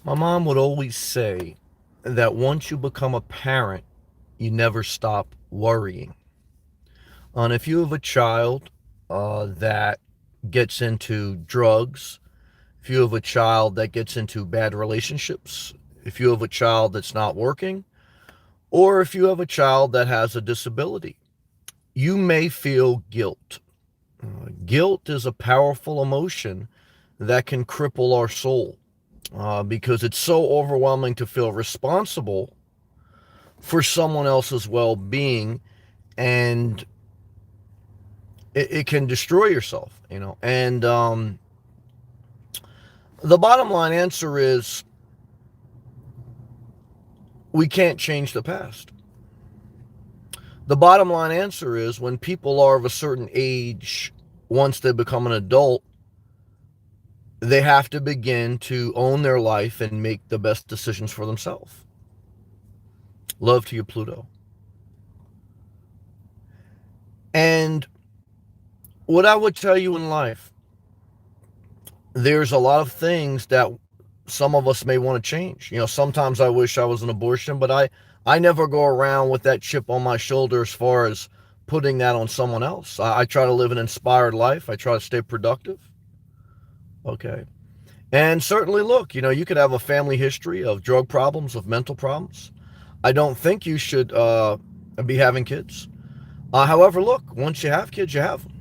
My mom would always say that once you become a parent, you never stop worrying. And if you have a child that gets into drugs, if you have a child that gets into bad relationships, if you have a child that's not working, or if you have a child that has a disability, you may feel guilt. Guilt is a powerful emotion that can cripple our soul because it's so overwhelming to feel responsible for someone else's well being, and it can destroy yourself, you know. And the bottom line answer is we can't change the past. The bottom line answer is when people are of a certain age, once they become an adult, they have to begin to own their life and make the best decisions for themselves. Love to you, Pluto. And what I would tell you in life, there's a lot of things that some of us may want to change. You know, sometimes I wish I was an abortion, but I never go around with that chip on my shoulder as far as putting that on someone else. I try to live an inspired life. I try to stay productive. Okay. And certainly, look, you know, you could have a family history of drug problems, of mental problems. I don't think you should be having kids. However, look, once you have kids, you have them.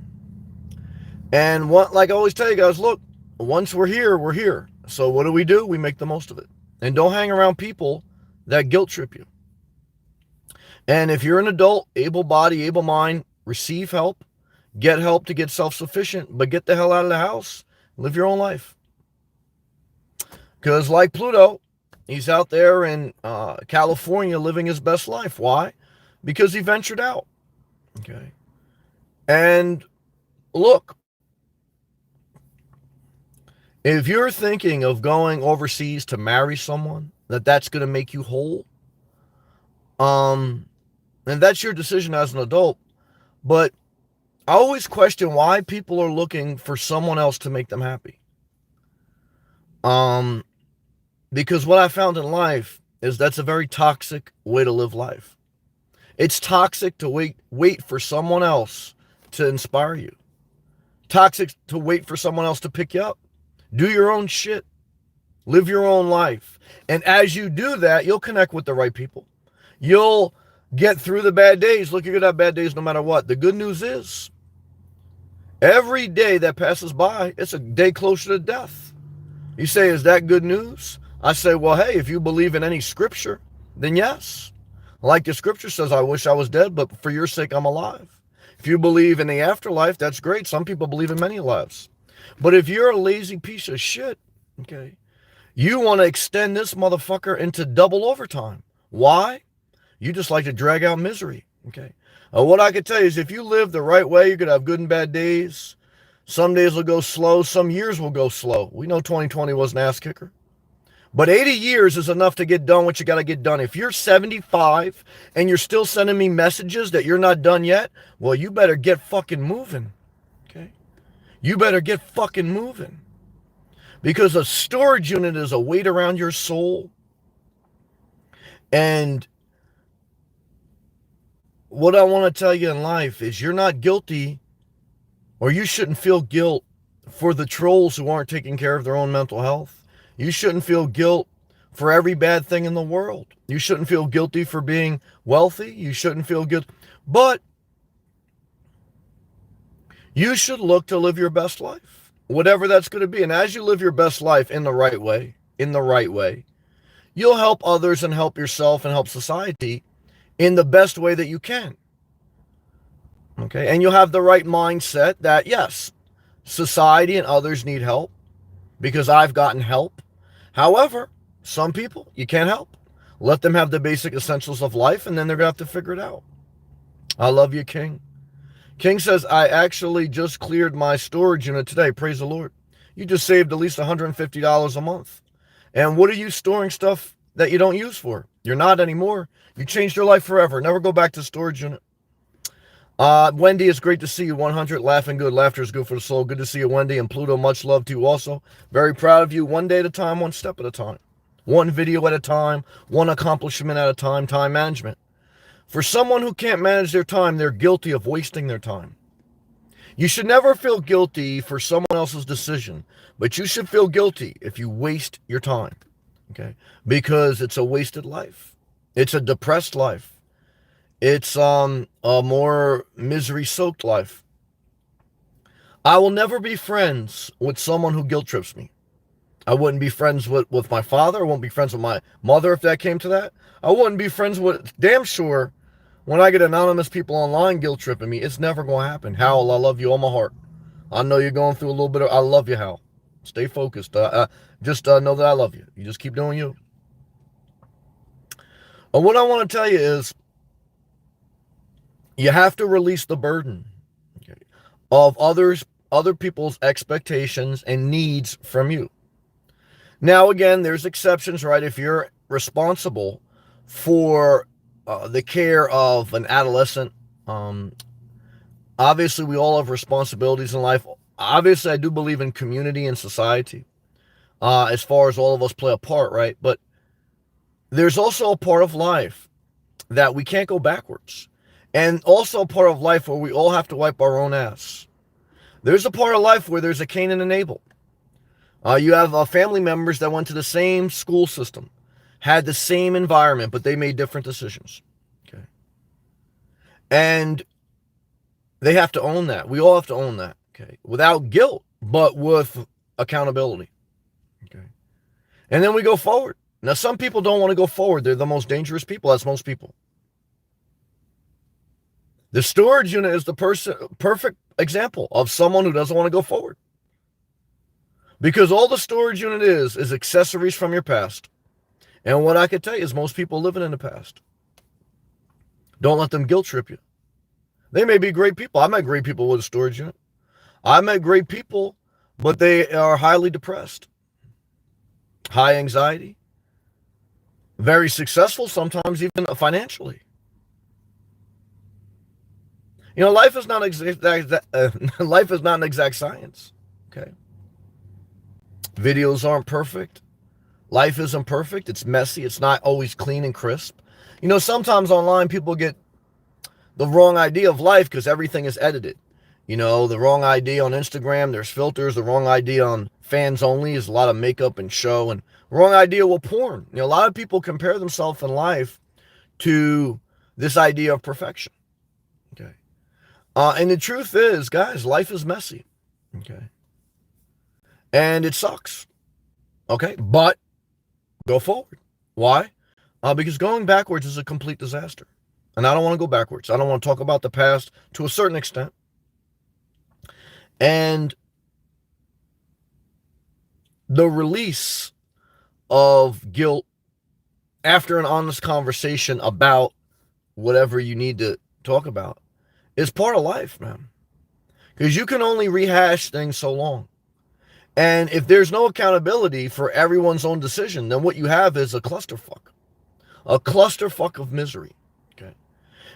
And what, like I always tell you guys, look, once we're here, we're here. So what do? We make the most of it. And don't hang around people that guilt trip you. And if you're an adult, able body, able mind, receive help, get help to get self-sufficient, but get the hell out of the house. Live your own life. Because like Pluto, he's out there in California living his best life. Why? Because he ventured out. Okay. And look, if you're thinking of going overseas to marry someone, that's going to make you whole, and that's your decision as an adult. But I always question why people are looking for someone else to make them happy. Because what I found in life is that's a very toxic way to live life. It's toxic to wait for someone else to inspire you. Toxic to wait for someone else to pick you up. Do your own shit. Live your own life. And as you do that, you'll connect with the right people. You'll get through the bad days. Look, you're going to have bad days no matter what. The good news is, every day that passes by, it's a day closer to death. You say, is that good news? I say, well, hey, if you believe in any scripture, then yes. Like the scripture says, I wish I was dead, but for your sake, I'm alive. If you believe in the afterlife, that's great. Some people believe in many lives. But if you're a lazy piece of shit, okay, you want to extend this motherfucker into double overtime. Why? You just like to drag out misery, okay? What I can tell you is if you live the right way, you're going to have good and bad days. Some days will go slow. Some years will go slow. We know 2020 was an ass kicker. But 80 years is enough to get done what you got to get done. If you're 75 and you're still sending me messages that you're not done yet, well, you better get fucking moving, okay? You better get fucking moving. Because a storage unit is a weight around your soul. And what I want to tell you in life is you're not guilty, or you shouldn't feel guilt for the trolls who aren't taking care of their own mental health. You shouldn't feel guilt for every bad thing in the world. You shouldn't feel guilty for being wealthy. You shouldn't feel guilty. But you should look to live your best life, whatever that's going to be. And as you live your best life in the right way, you'll help others and help yourself and help society in the best way that you can. Okay? And you'll have the right mindset that, yes, society and others need help because I've gotten help. However, some people you can't help. Let them have the basic essentials of life, and then they're going to have to figure it out. I love you, King. King says, I actually just cleared my storage unit today. Praise the Lord. You just saved at least $150 a month. And what are you storing stuff that you don't use for? You're not anymore. You changed your life forever. Never go back to storage unit. Wendy, it's great to see you. 100, laughing good. Laughter is good for the soul. Good to see you, Wendy. And Pluto, much love to you also. Very proud of you. One day at a time, one step at a time. one video at a time, one accomplishment at a time, time management. For someone who can't manage their time, they're guilty of wasting their time. You should never feel guilty for someone else's decision, but you should feel guilty if you waste your time, okay? Because it's a wasted life. It's a depressed life. It's a more misery-soaked life. I will never be friends with someone who guilt trips me. I wouldn't be friends with my father. I wouldn't be friends with my mother if that came to that. I wouldn't be friends with, damn sure, when I get anonymous people online guilt tripping me, it's never going to happen. Hal, I love you all my heart. I know you're going through a little bit of, I love you, Hal. Stay focused. Just know that I love you. You just keep doing you. What I want to tell you is, you have to release the burden, okay, of other people's expectations and needs from you. Now, again, there's exceptions, right? If you're responsible for the care of an adolescent, obviously we all have responsibilities in life. Obviously, I do believe in community and society, as far as all of us play a part, right? But there's also a part of life that we can't go backwards. And also a part of life where we all have to wipe our own ass. There's a part of life where there's a Cain and an Abel. You have family members that went to the same school system, had the same environment, but they made different decisions. Okay. And they have to own that. We all have to own that. Okay. Without guilt, but with accountability. Okay. And then we go forward. Now, some people don't want to go forward. They're the most dangerous people. That's most people. The storage unit is the perfect example of someone who doesn't want to go forward. Because all the storage unit is accessories from your past. And what I can tell you is most people living in the past. Don't let them guilt trip you. They may be great people. I met great people with a storage unit. I met great people, but they are highly depressed. High anxiety. Very successful, sometimes even financially. You know, life is not life is not an exact science. Okay. Videos aren't perfect. Life isn't perfect. It's messy. It's not always clean and crisp. You know, sometimes online people get the wrong idea of life because everything is edited. You know, the wrong idea on Instagram, there's filters. The wrong idea on fans only is a lot of makeup and show. And wrong idea with porn. You know, a lot of people compare themselves in life to this idea of perfection. Okay. And the truth is, guys, life is messy. Okay. And it sucks. Okay. But go forward. Why? Because going backwards is a complete disaster. And I don't want to go backwards. I don't want to talk about the past to a certain extent. And the release of guilt after an honest conversation about whatever you need to talk about is part of life, man. Because you can only rehash things so long. And if there's no accountability for everyone's own decision, then what you have is a clusterfuck. A clusterfuck of misery. Okay.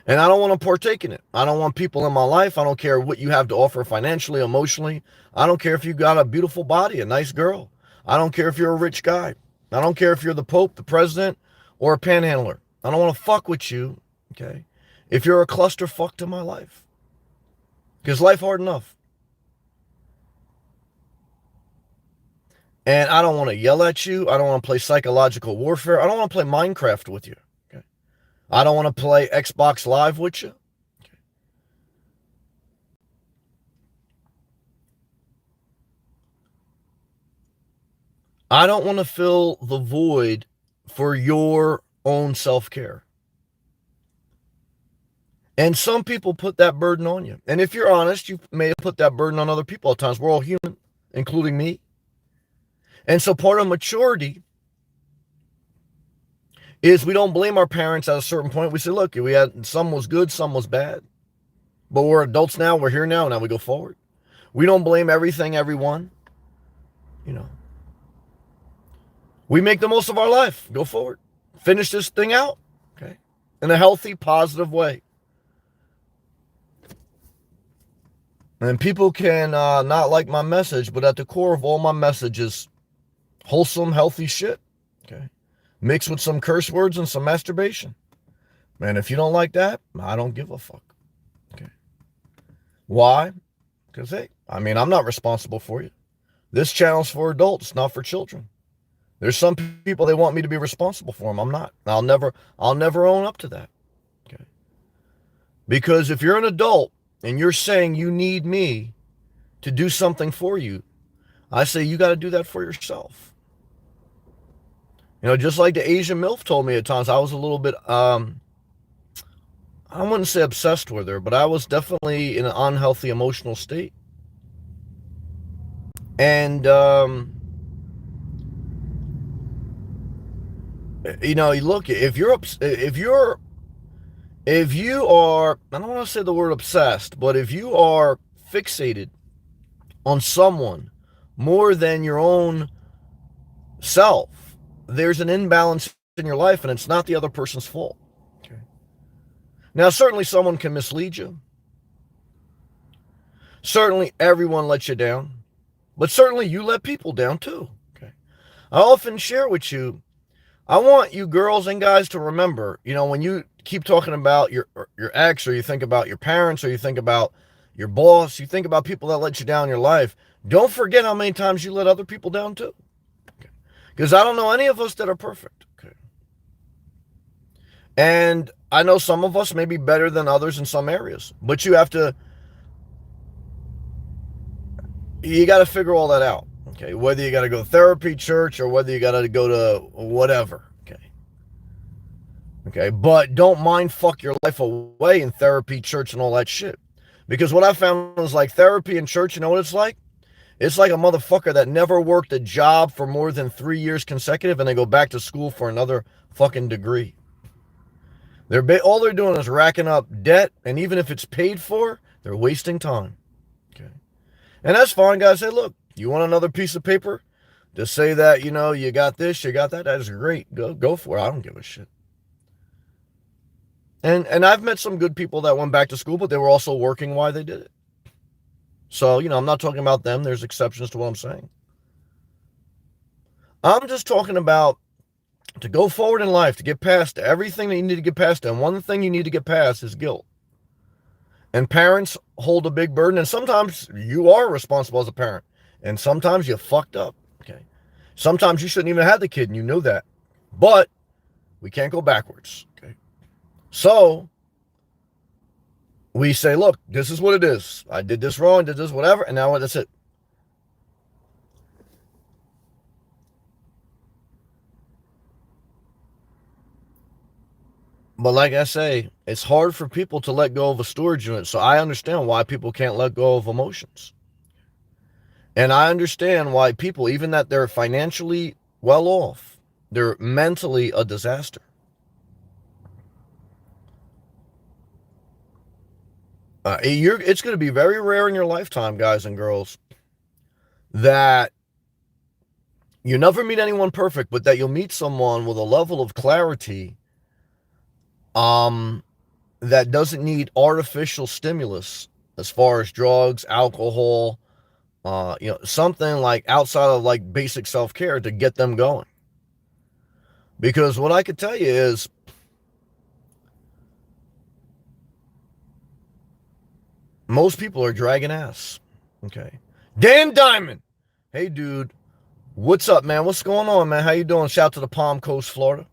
And I don't want to partake in it. I don't want people in my life. I don't care what you have to offer financially, emotionally. I don't care if you got a beautiful body, a nice girl. I don't care if you're a rich guy. I don't care if you're the Pope, the president, or a panhandler. I don't want to fuck with you, okay, if you're a clusterfuck to my life. Because life hard enough. And I don't want to yell at you. I don't want to play psychological warfare. I don't want to play Minecraft with you. Okay. I don't want to play Xbox Live with you. Okay. I don't want to fill the void for your own self-care. And some people put that burden on you. And if you're honest, you may have put that burden on other people at times. We're all human, including me. And so part of maturity is we don't blame our parents at a certain point. We say, look, we had some was good, some was bad. But we're adults now, we're here now we go forward. We don't blame everything, everyone. You know. We make the most of our life. Go forward. Finish this thing out. Okay. In a healthy, positive way. And people can not like my message, but at the core of all my message is wholesome, healthy shit. Okay. mixed with some curse words and some masturbation. Man, if you don't like that, I don't give a fuck. Okay. Why? Because, hey, I mean, I'm not responsible for you. This channel's for adults, not for children. There's some people, they want me to be responsible for them. I'm not. I'll never own up to that. Okay. Because if you're an adult and you're saying you need me to do something for you, I say you got to do that for yourself. You know, just like the Asian MILF told me at times, I was a little bit, I wouldn't say obsessed with her, but I was definitely in an unhealthy emotional state. And, you know, look, if you are, I don't want to say the word obsessed, but if you are fixated on someone more than your own self, there's an imbalance in your life, and it's not the other person's fault. Okay. Now, certainly someone can mislead you. Certainly everyone lets you down, but certainly you let people down too. Okay. I often share with you, I want you girls and guys to remember, you know, when you keep talking about your ex, or you think about your parents, or you think about your boss, you think about people that let you down in your life, don't forget how many times you let other people down too. Because I don't know any of us that are perfect. Okay. And I know some of us may be better than others in some areas, but you got to figure all that out. Okay. Whether you got to go to therapy, church, or whether you got to go to whatever. Okay. Okay. But don't mind fuck your life away in therapy, church, and all that shit. Because what I found was, like, therapy and church, you know what it's like? It's like a motherfucker that never worked a job for more than 3 years consecutive, and they go back to school for another fucking degree. All they're doing is racking up debt, and even if it's paid for, they're wasting time. Okay. And that's fine, guys. Say, look, you want another piece of paper to say that, you know, you got this, you got that? That is great. Go for it. I don't give a shit. And I've met some good people that went back to school, but they were also working while they did it. So, you know, I'm not talking about them. There's exceptions to what I'm saying. I'm just talking about to go forward in life, to get past everything that you need to get past. And one thing you need to get past is guilt. And parents hold a big burden. And sometimes you are responsible as a parent. And sometimes you fucked up. Okay. Sometimes you shouldn't even have the kid, and you know that. But we can't go backwards. Okay. So we say, look, this is what it is. I did this wrong, did this, whatever, and now that's it. But like I say, it's hard for people to let go of a storage unit, so I understand why people can't let go of emotions. And I understand why people, even that they're financially well off, they're mentally a disaster. It's going to be very rare in your lifetime, guys and girls, that you never meet anyone perfect, but that you'll meet someone with a level of clarity that doesn't need artificial stimulus as far as drugs, alcohol, you know, something like outside of like basic self-care to get them going. Because what I could tell you is, most people are dragging ass. Okay. Dan Diamond. Hey, dude. What's up, man? What's going on, man? How you doing? Shout out to the Palm Coast, Florida.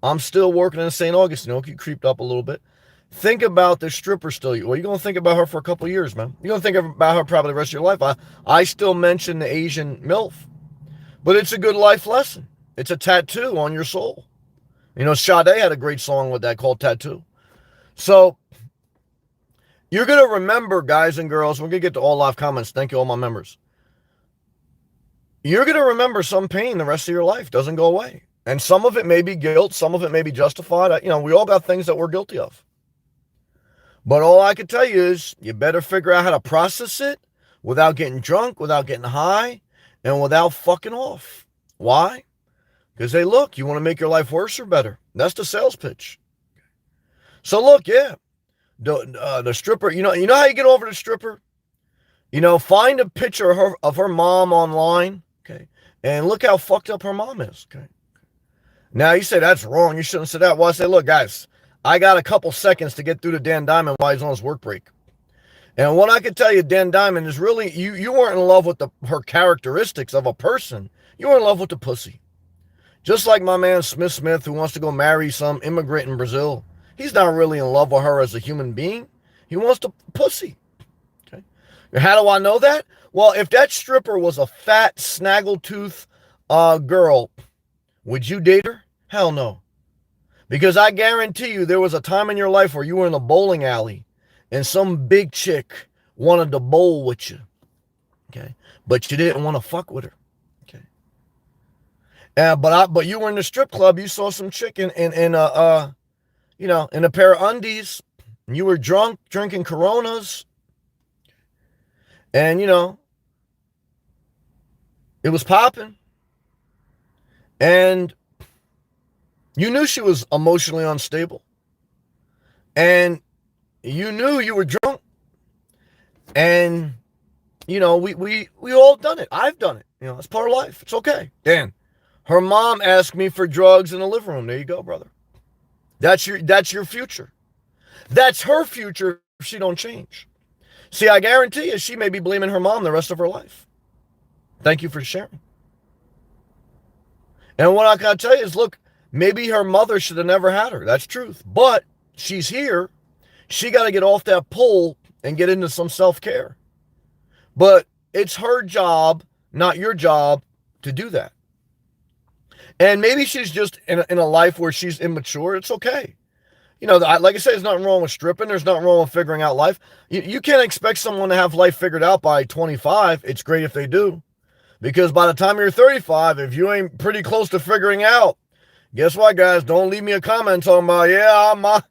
I'm still working in St. Augustine. Okay, you creeped up a little bit. Think about the stripper still. Well, you're going to think about her for a couple of years, man. You're going to think about her probably the rest of your life. I still mention the Asian MILF. But it's a good life lesson. It's a tattoo on your soul. You know, Sade had a great song with that called Tattoo. So you're going to remember, guys and girls, we're going to get to all live comments. Thank you, all my members. You're going to remember some pain the rest of your life. Doesn't go away. And some of it may be guilt. Some of it may be justified. You know, we all got things that we're guilty of. But all I can tell you is you better figure out how to process it without getting drunk, without getting high, and without fucking off. Why? Because, hey, look, you want to make your life worse or better. That's the sales pitch. So, look, yeah, the stripper, you know how you get over the stripper? You know, find a picture of her mom online, okay, and look how fucked up her mom is, okay? Now, you say that's wrong. You shouldn't say that. Well, I say, look, guys, I got a couple seconds to get through to Dan Diamond while he's on his work break. And what I can tell you, Dan Diamond, is really, you weren't in love with her characteristics of a person. You were in love with the pussy. Just like my man Smith, who wants to go marry some immigrant in Brazil. He's not really in love with her as a human being. He wants the pussy. Okay. How do I know that? Well, if that stripper was a fat, snaggletooth girl, would you date her? Hell no. Because I guarantee you there was a time in your life where you were in a bowling alley and some big chick wanted to bowl with you. Okay. But you didn't want to fuck with her. Okay. But you were in the strip club, you saw some chick in a pair of undies, and you were drunk, drinking Coronas, and it was popping, and you knew she was emotionally unstable, and you knew you were drunk, and we all done it. I've done it. It's part of life. It's okay. Dan, her mom asked me for drugs in the living room. There you go, brother. That's your future. That's her future if she don't change. See, I guarantee you she may be blaming her mom the rest of her life. Thank you for sharing. And what I gotta tell you is, look, maybe her mother should have never had her. That's truth. But she's here. She got to get off that pole and get into some self-care. But it's her job, not your job, to do that. And maybe she's just in a life where she's immature. It's okay. Like I said, there's nothing wrong with stripping. There's nothing wrong with figuring out life. You can't expect someone to have life figured out by 25. It's great if they do. Because by the time you're 35, if you ain't pretty close to figuring out, guess what, guys? Don't leave me a comment talking about,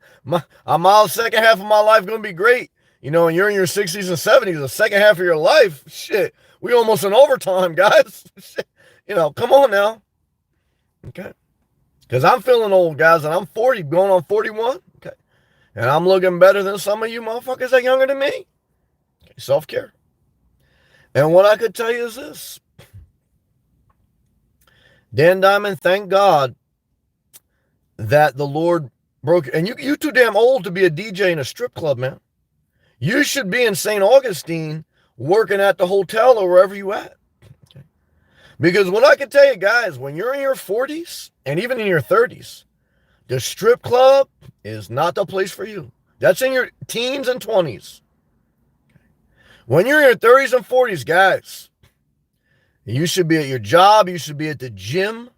my second half of my life going to be great. And you're in your 60s and 70s, the second half of your life, shit, we almost in overtime, guys. Come on now. Okay. Because I'm feeling old, guys, and I'm 40, going on 41. Okay. And I'm looking better than some of you motherfuckers that are younger than me. Okay. Self-care. And what I could tell you is this. Dan Diamond, thank God that the Lord broke. And you too damn old to be a DJ in a strip club, man. You should be in St. Augustine working at the hotel or wherever you at. Okay. Because what I can tell you, guys, when you're in your 40s and even in your 30s, the strip club is not the place for you. That's in your teens and 20s. When you're in your 30s and 40s, guys, you should be at your job. You should be at the gym.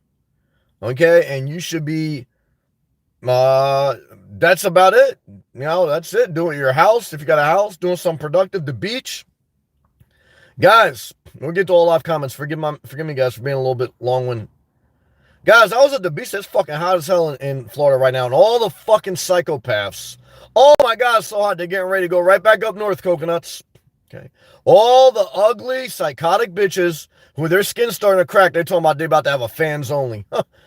Okay. And you should be, that's about it. That's it. Do it at your house. If you got a house, doing something productive, the beach. Guys, we'll get to all live comments. Forgive me, guys, for being a little bit long-winded. Guys, I was at the beach. It's fucking hot as hell in Florida right now. And all the fucking psychopaths. Oh my God, it's so hot. They're getting ready to go right back up north, coconuts. Okay. All the ugly, psychotic bitches who their skin's starting to crack. They're talking about they're about to have a fans only.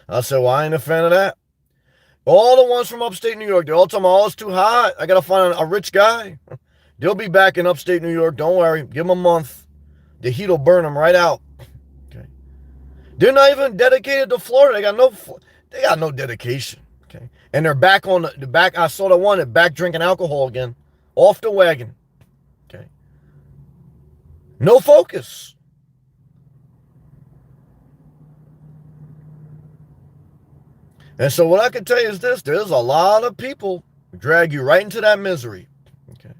I said, well, I ain't a fan of that. All the ones from upstate New York, they're all talking about, oh, it's too hot. I got to find a rich guy. They'll be back in upstate New York. Don't worry. Give them a month. The heat will burn them right out. Okay. They're not even dedicated to Florida. They got no dedication. Okay. And they're back on the back. I saw the one that back drinking alcohol again. Off the wagon. Okay. No focus. And so what I can tell you is this. There's a lot of people who drag you right into that misery. Okay.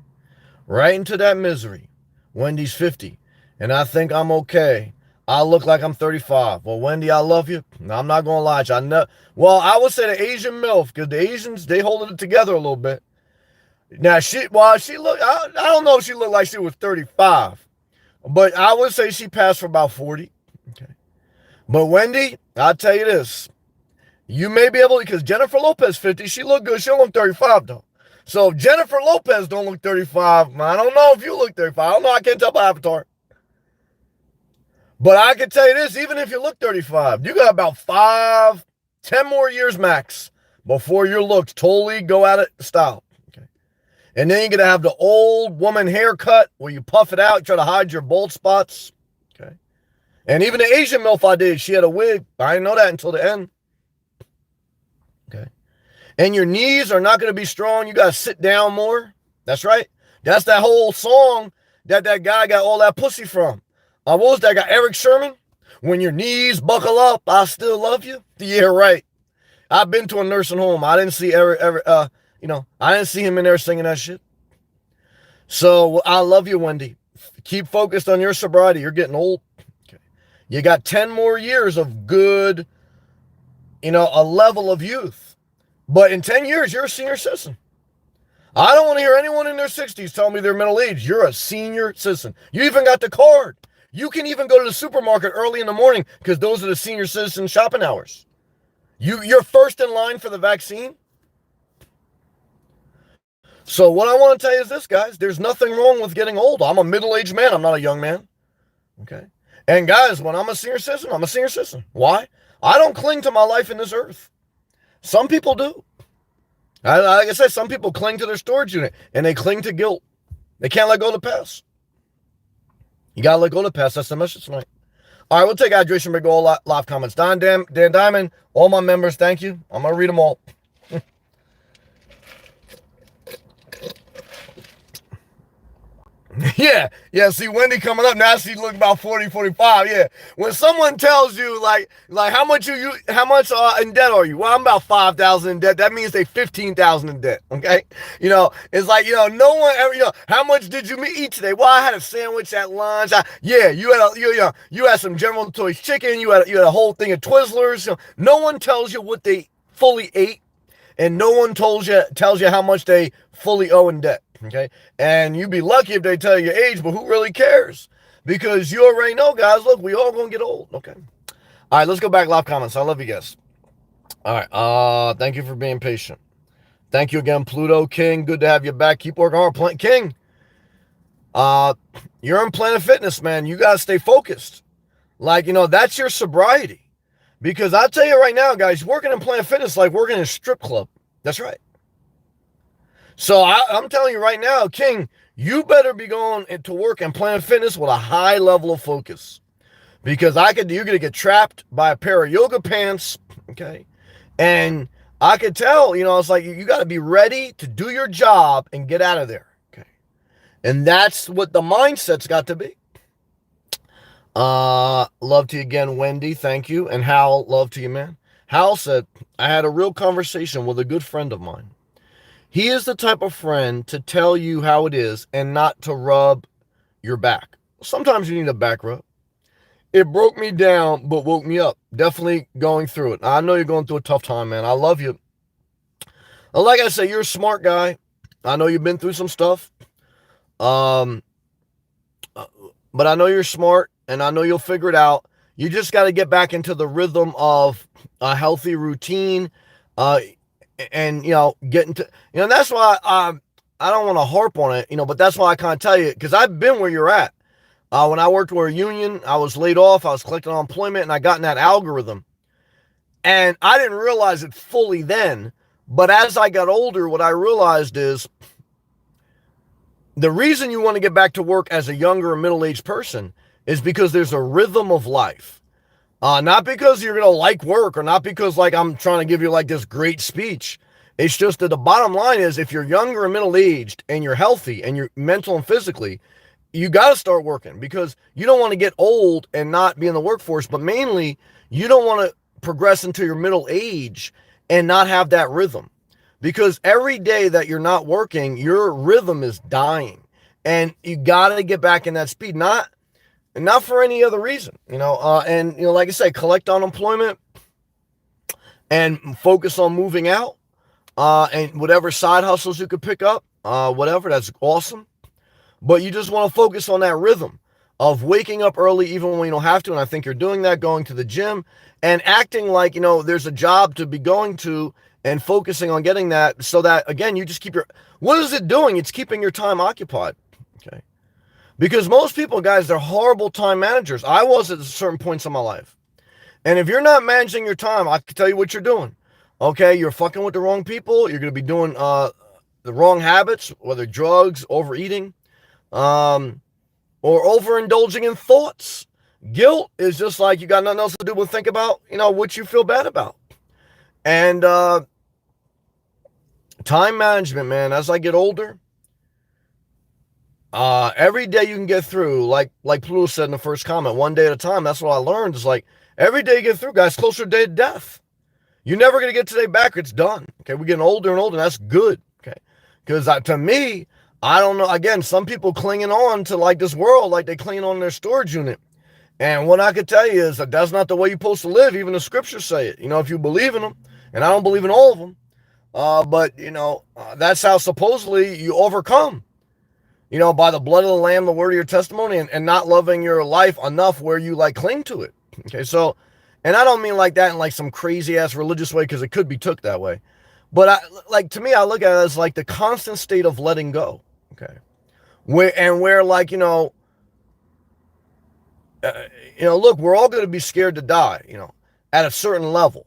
Right into that misery. Wendy's 50. And I think I'm okay. I look like I'm 35. Well, Wendy, I love you. I'm not going to lie to you. I would say the Asian MILF, because the Asians, they holding it together a little bit. Now, she looked, I don't know if she looked like she was 35. But I would say she passed for about 40. Okay. But Wendy, I'll tell you this. You may be able to, because Jennifer Lopez 50, she look good. She don't look 35, though. So if Jennifer Lopez don't look 35, I don't know if you look 35. I don't know. I can't tell by Avatar. But I can tell you this, even if you look 35, you got about 10 more years max before your looks totally go out of style. Okay. And then you're going to have the old woman haircut where you puff it out, try to hide your bald spots. Okay. And even the Asian MILF I did, she had a wig. I didn't know that until the end. Okay. And your knees are not going to be strong. You got to sit down more. That's right. That's that whole song that guy got all that pussy from. What was that guy? Eric Sherman? When your knees buckle up, I still love you. Yeah, right. I've been to a nursing home. I didn't see I didn't see him in there singing that shit. So I love you, Wendy. Keep focused on your sobriety. You're getting old. Okay. You got 10 more years of good, a level of youth. But in 10 years, you're a senior citizen. I don't want to hear anyone in their 60s tell me they're middle aged. You're a senior citizen. You even got the card. You can even go to the supermarket early in the morning because those are the senior citizen shopping hours. You're first in line for the vaccine. So what I want to tell you is this, guys. There's nothing wrong with getting old. I'm a middle-aged man. I'm not a young man. Okay? And guys, when I'm a senior citizen, I'm a senior citizen. Why? I don't cling to my life in this earth. Some people do. Like I said, some people cling to their storage unit, and they cling to guilt. They can't let go of the past. You got to let go of the past. That's the message tonight. All right, we'll take hydration, big old live comments. Dan Diamond, all my members, thank you. I'm going to read them all. Yeah, see Wendy coming up now. She look about 40, 45. Yeah, when someone tells you like how much in debt are you? Well, I'm about 5,000 in debt. That means they 15,000 in debt. Okay, it's like no one ever. How much did you eat today? Well, I had a sandwich at lunch. You had some General Tso's chicken. You had a whole thing of Twizzlers. No one tells you what they fully ate, and no one tells you how much they fully owe in debt. Okay, and you'd be lucky if they tell you your age, but who really cares? Because you already know, guys. Look, we all gonna get old. Okay. All right, let's go back live comments. I love you guys. All right. Thank you for being patient. Thank you again, Pluto King. Good to have you back. Keep working hard, King. You're in Planet Fitness, man. You gotta stay focused. That's your sobriety. Because I tell you right now, guys, working in Planet Fitness like working in a strip club. That's right. So I'm telling you right now, King, you better be going to work in Planet Fitness with a high level of focus. Because you're going to get trapped by a pair of yoga pants, okay? And I could tell, it's like you got to be ready to do your job and get out of there, okay? And that's what the mindset's got to be. Love to you again, Wendy. Thank you. And Hal, love to you, man. Hal said, I had a real conversation with a good friend of mine. He is the type of friend to tell you how it is and not to rub your back. Sometimes you need a back rub. It broke me down, but woke me up. Definitely going through it. I know you're going through a tough time, man. I love you. Like I say, you're a smart guy. I know you've been through some stuff. But I know you're smart, and I know you'll figure it out. You just got to get back into the rhythm of a healthy routine, and get into, that's why I don't want to harp on it, but that's why I can't tell you, because I've been where you're at. When I worked for a union, I was laid off, I was collecting unemployment, and I got in that algorithm. And I didn't realize it fully then, but as I got older, what I realized is the reason you want to get back to work as a younger or middle-aged person is because there's a rhythm of life. Not because you're going to like work, or not because I'm trying to give you this great speech. It's just that the bottom line is, if you're younger and middle-aged and you're healthy and you're mental and physically, you got to start working, because you don't want to get old and not be in the workforce, but mainly you don't want to progress into your middle age and not have that rhythm, because every day that you're not working, your rhythm is dying, and you got to get back in that speed, not for any other reason, like I say, collect unemployment and focus on moving out, and whatever side hustles you could pick up, whatever, that's awesome. But you just want to focus on that rhythm of waking up early, even when you don't have to. And I think you're doing that, going to the gym and acting like, there's a job to be going to, and focusing on getting that, so that, again, you just keep what is it doing? It's keeping your time occupied. Okay. Because most people, guys, they're horrible time managers. I was at certain points in my life. And if you're not managing your time, I can tell you what you're doing. Okay, you're fucking with the wrong people. You're going to be doing the wrong habits, whether drugs, overeating, or overindulging in thoughts. Guilt is just like you got nothing else to do but think about, what you feel bad about. And Time management, man. As I get older, every day you can get through, like Pluto said in the first comment, one day at a time. That's what I learned. Is like every day you get through, guys, closer to day of death. You're never gonna get today back. It's done. Okay, we're getting older and older. And that's good. Okay, because to me, I don't know. Again, some people clinging on to like this world, like they clinging on their storage unit. And what I could tell you is that that's not the way you're supposed to live. Even the scriptures say it. You know, if you believe in them, and I don't believe in all of them, but you know, that's how supposedly you overcome. You know, by the blood of the lamb, the word of your testimony, and not loving your life enough where you like cling to it. Okay, so, and I don't mean like that in like some crazy ass religious way, because it could be took that way. But to me, I look at it as like the constant state of letting go. Okay, where like, look, we're all going to be scared to die, at a certain level.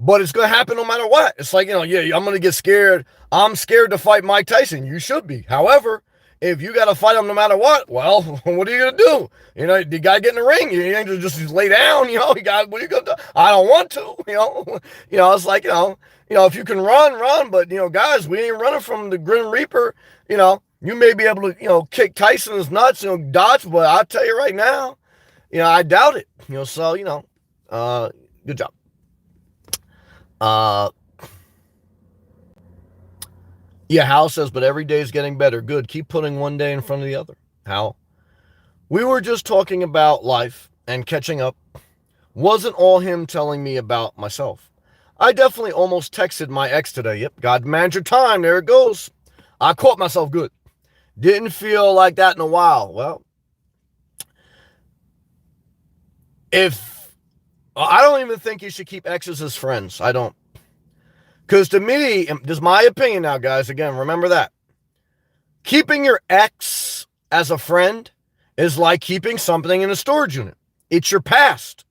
But it's going to happen no matter what. It's like, yeah, I'm going to get scared. I'm scared to fight Mike Tyson. You should be. However, if you got to fight him no matter what, well, what are you going to do? You got to get in the ring. You ain't just lay down, what are you going to do? I don't want to, it's like, if you can run, but, guys, we ain't running from the Grim Reaper. You may be able to, kick Tyson's nuts, dodge, but I'll tell you right now, I doubt it. So, good job. Yeah, Hal says, but every day is getting better. Good. Keep putting one day in front of the other. Hal. We were just talking about life and catching up. Wasn't all him telling me about myself. I definitely almost texted my ex today. Yep, God manage your time. There it goes. I caught myself good. Didn't feel like that in a while. Well, I don't even think you should keep exes as friends. I don't. Because to me, this is my opinion now, guys. Again, remember that. Keeping your ex as a friend is like keeping something in a storage unit. It's your past.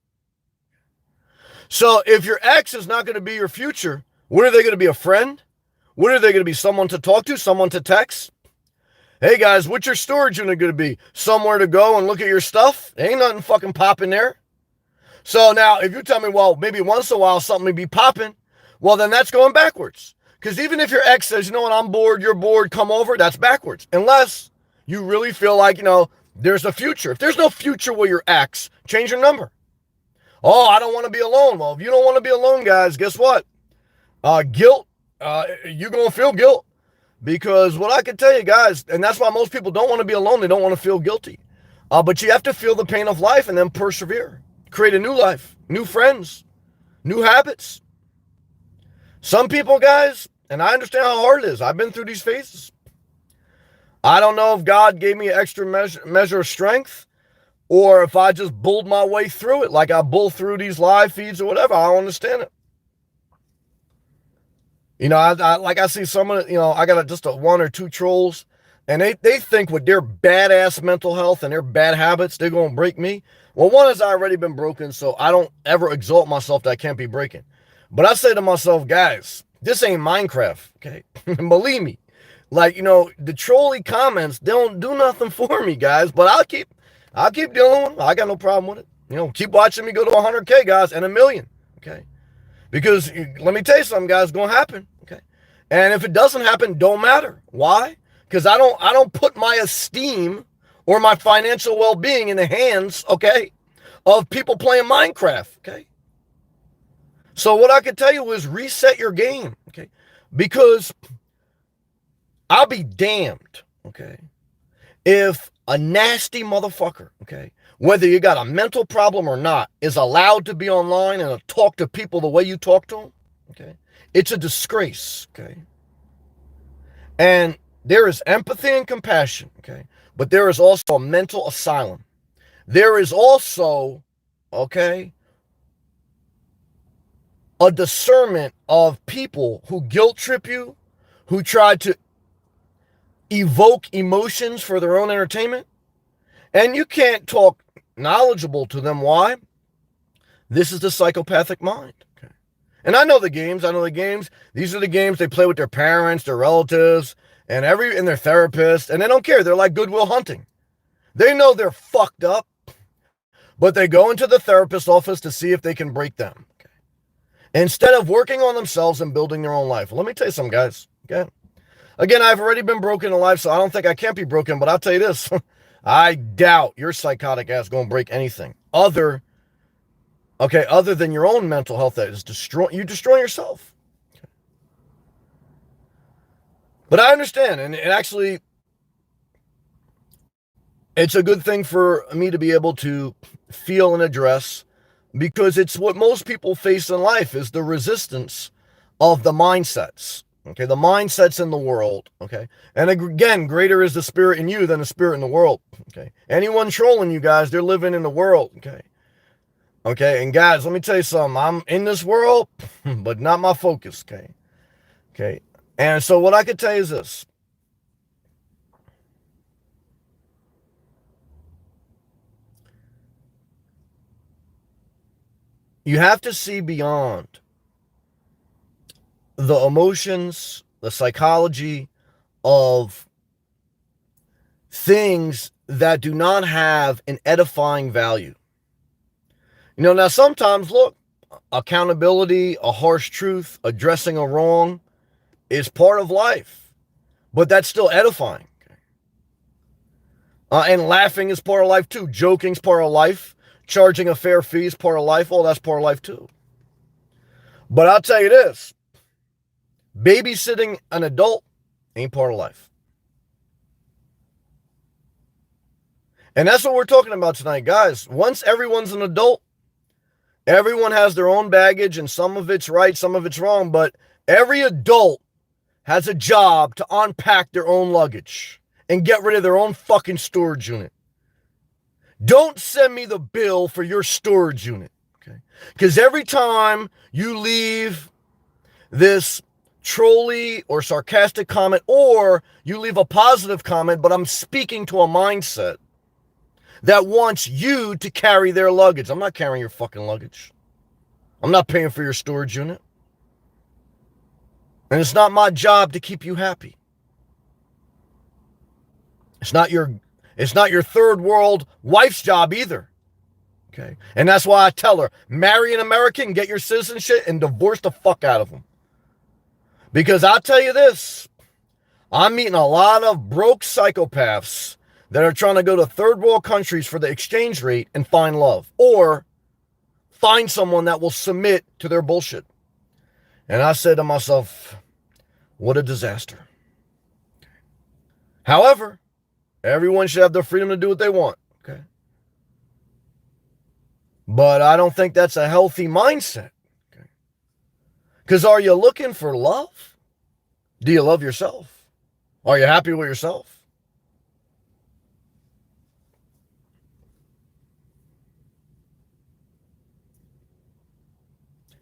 So if your ex is not going to be your future, what are they going to be, a friend? What are they going to be, someone to talk to, someone to text? Hey, guys, what's your storage unit going to be? Somewhere to go and look at your stuff? Ain't nothing fucking popping there. So now, if you tell me, well, maybe once in a while something may be popping, well, then that's going backwards. Because even if your ex says, you know what, I'm bored, you're bored, come over, that's backwards. Unless you really feel like, there's a future. If there's no future with your ex, change your number. Oh, I don't want to be alone. Well, if you don't want to be alone, guys, guess what? Guilt, you're going to feel guilt. Because what I can tell you, guys, and that's why most people don't want to be alone, they don't want to feel guilty. But you have to feel the pain of life and then persevere. Create a new life, new friends, new habits. Some people, guys, and I understand how hard it is. I've been through these phases. I don't know if God gave me an extra measure of strength or if I just bulled my way through it like I bull through these live feeds or whatever. I don't understand it. I see some of it, I got just one or two trolls, and they think with their badass mental health and their bad habits, they're going to break me. Well, one has already been broken, so I don't ever exalt myself that I can't be breaking. But I say to myself, guys, this ain't Minecraft, okay? Believe me. Like, the trolly comments, they don't do nothing for me, guys, but I'll keep dealing with them. I got no problem with it. Keep watching me go to 100K, guys, and 1 million, okay? Because let me tell you something, guys, it's going to happen, okay? And if it doesn't happen, don't matter. Why? Because I don't put my esteem or my financial well-being in the hands, okay, of people playing Minecraft, okay? So what I can tell you is reset your game, okay? Because I'll be damned, okay, if a nasty motherfucker, okay, whether you got a mental problem or not, is allowed to be online and talk to people the way you talk to them, okay? It's a disgrace, okay? And there is empathy and compassion, okay? But there is also a mental asylum. There is also, okay, a discernment of people who guilt trip you, who try to evoke emotions for their own entertainment, and you can't talk knowledgeable to them. Why? This is the psychopathic mind. Okay. And I know the games. These are the games they play with their parents, their relatives, and their therapists, and they don't care. They're like Goodwill Hunting. They know they're fucked up, but they go into the therapist's office to see if they can break them. Okay. instead of working on themselves and building their own life. Let me tell you something, guys. Okay. Again, I've already been broken in life, so I don't think I can't be broken, but I'll tell you this. I doubt your psychotic ass going to break anything other than your own mental health that is you destroy yourself. But I understand, and actually, it's a good thing for me to be able to feel and address, because it's what most people face in life is the resistance of the mindsets. Okay, the mindsets in the world. Okay, and again, greater is the spirit in you than the spirit in the world. Okay, anyone trolling you guys, they're living in the world. Okay, and guys, let me tell you something. I'm in this world, but not my focus. Okay, and so what I could tell you is this. You have to see beyond the emotions, the psychology of things that do not have an edifying value. Now sometimes, look, accountability, a harsh truth, addressing a wrong is part of life, but that's still edifying. And laughing is part of life too. Joking is part of life. Charging a fair fee is part of life. Oh, that's part of life too. But I'll tell you this. Babysitting an adult ain't part of life. And that's what we're talking about tonight, guys. Once everyone's an adult, everyone has their own baggage, and some of it's right, some of it's wrong, but every adult has a job to unpack their own luggage and get rid of their own fucking storage unit. Don't send me the bill for your storage unit, okay? Because every time you leave this trolly or sarcastic comment, or you leave a positive comment, but I'm speaking to a mindset that wants you to carry their luggage. I'm not carrying your fucking luggage. I'm not paying for your storage unit. And it's not my job to keep you happy. It's not your third world wife's job either. Okay? And that's why I tell her, marry an American, get your citizenship, and divorce the fuck out of them. Because I'll tell you this, I'm meeting a lot of broke psychopaths that are trying to go to third world countries for the exchange rate and find love, or find someone that will submit to their bullshit. And I said to myself, what a disaster. However, everyone should have the freedom to do what they want. Okay. But I don't think that's a healthy mindset. Okay. Because are you looking for love? Do you love yourself? Are you happy with yourself?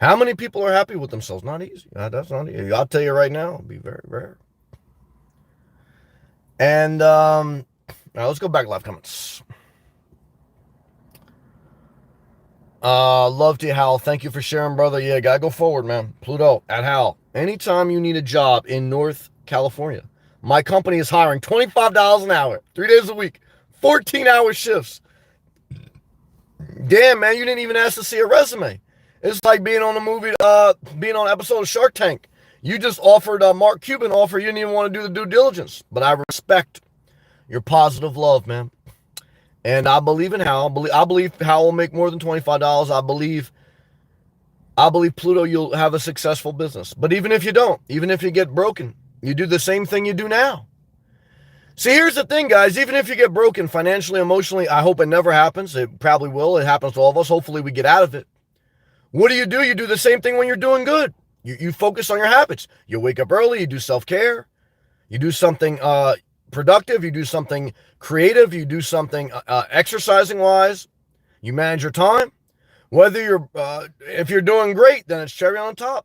How many people are happy with themselves? Not easy. That's not easy. I'll tell you right now, it'll be very rare. And now let's go back to live comments. Love to Hal. Thank you for sharing, brother. Yeah, gotta go forward, man. Pluto at Hal. Anytime you need a job in North California, my company is hiring $25 an hour, 3 days a week, 14-hour shifts. Damn, man, you didn't even ask to see a resume. It's like being on a movie, being on an episode of Shark Tank. You just offered Mark Cuban offer. You didn't even want to do the due diligence. But I respect your positive love, man. And I believe in Hal. I believe Hal will make more than $25. I believe Pluto, you'll have a successful business. But even if you don't, even if you get broken, you do the same thing you do now. See, here's the thing, guys. Even if you get broken financially, emotionally, I hope it never happens. It probably will. It happens to all of us. Hopefully we get out of it. What do? You do the same thing when you're doing good. You focus on your habits. You wake up early. You do self-care. You do something productive. You do something creative. You do something exercising-wise. You manage your time. Whether if you're doing great, then it's cherry on top.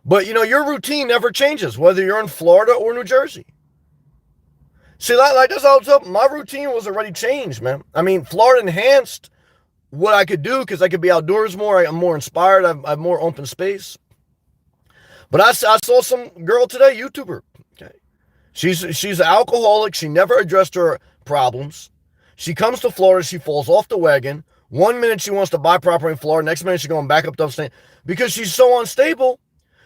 But, your routine never changes, whether you're in Florida or New Jersey. See, like that's all it's up. My routine was already changed, man. I mean, Florida enhanced what I could do because I could be outdoors more. I'm more inspired. I have more open space. But I saw some girl today, YouTuber. Okay, she's an alcoholic. She never addressed her problems. She comes to Florida. She falls off the wagon. 1 minute she wants to buy property in Florida, next minute she's going back up to upstate because she's so unstable,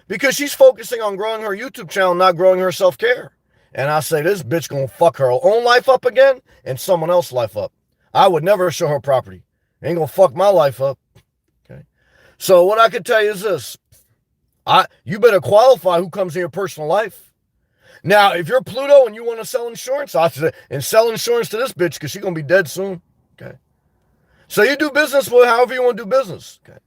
because she's focusing on growing her YouTube channel, not growing her self-care. And I say this bitch gonna fuck her own life up again and someone else's life up. I would never show her property. Ain't gonna fuck my life up. Okay. So what I can tell you is this. You better qualify who comes in your personal life. Now, if you're Pluto and you want to sell insurance, I say, and sell insurance to this bitch because she's gonna be dead soon. Okay. So you do business with however you want to do business. Okay.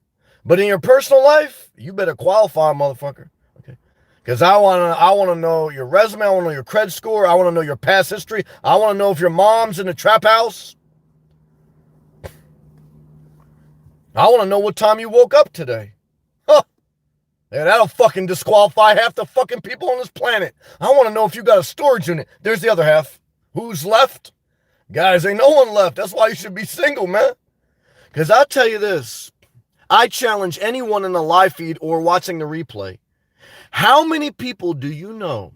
But in your personal life, you better qualify, motherfucker. Okay. Because I want to know your resume. I want to know your credit score. I want to know your past history. I want to know if your mom's in the trap house. I want to know what time you woke up today. Huh. Yeah, that'll fucking disqualify half the fucking people on this planet. I want to know if you got a storage unit. There's the other half. Who's left? Guys, ain't no one left. That's why you should be single, man. Because I'll tell you this. I challenge anyone in the live feed or watching the replay. How many people do you know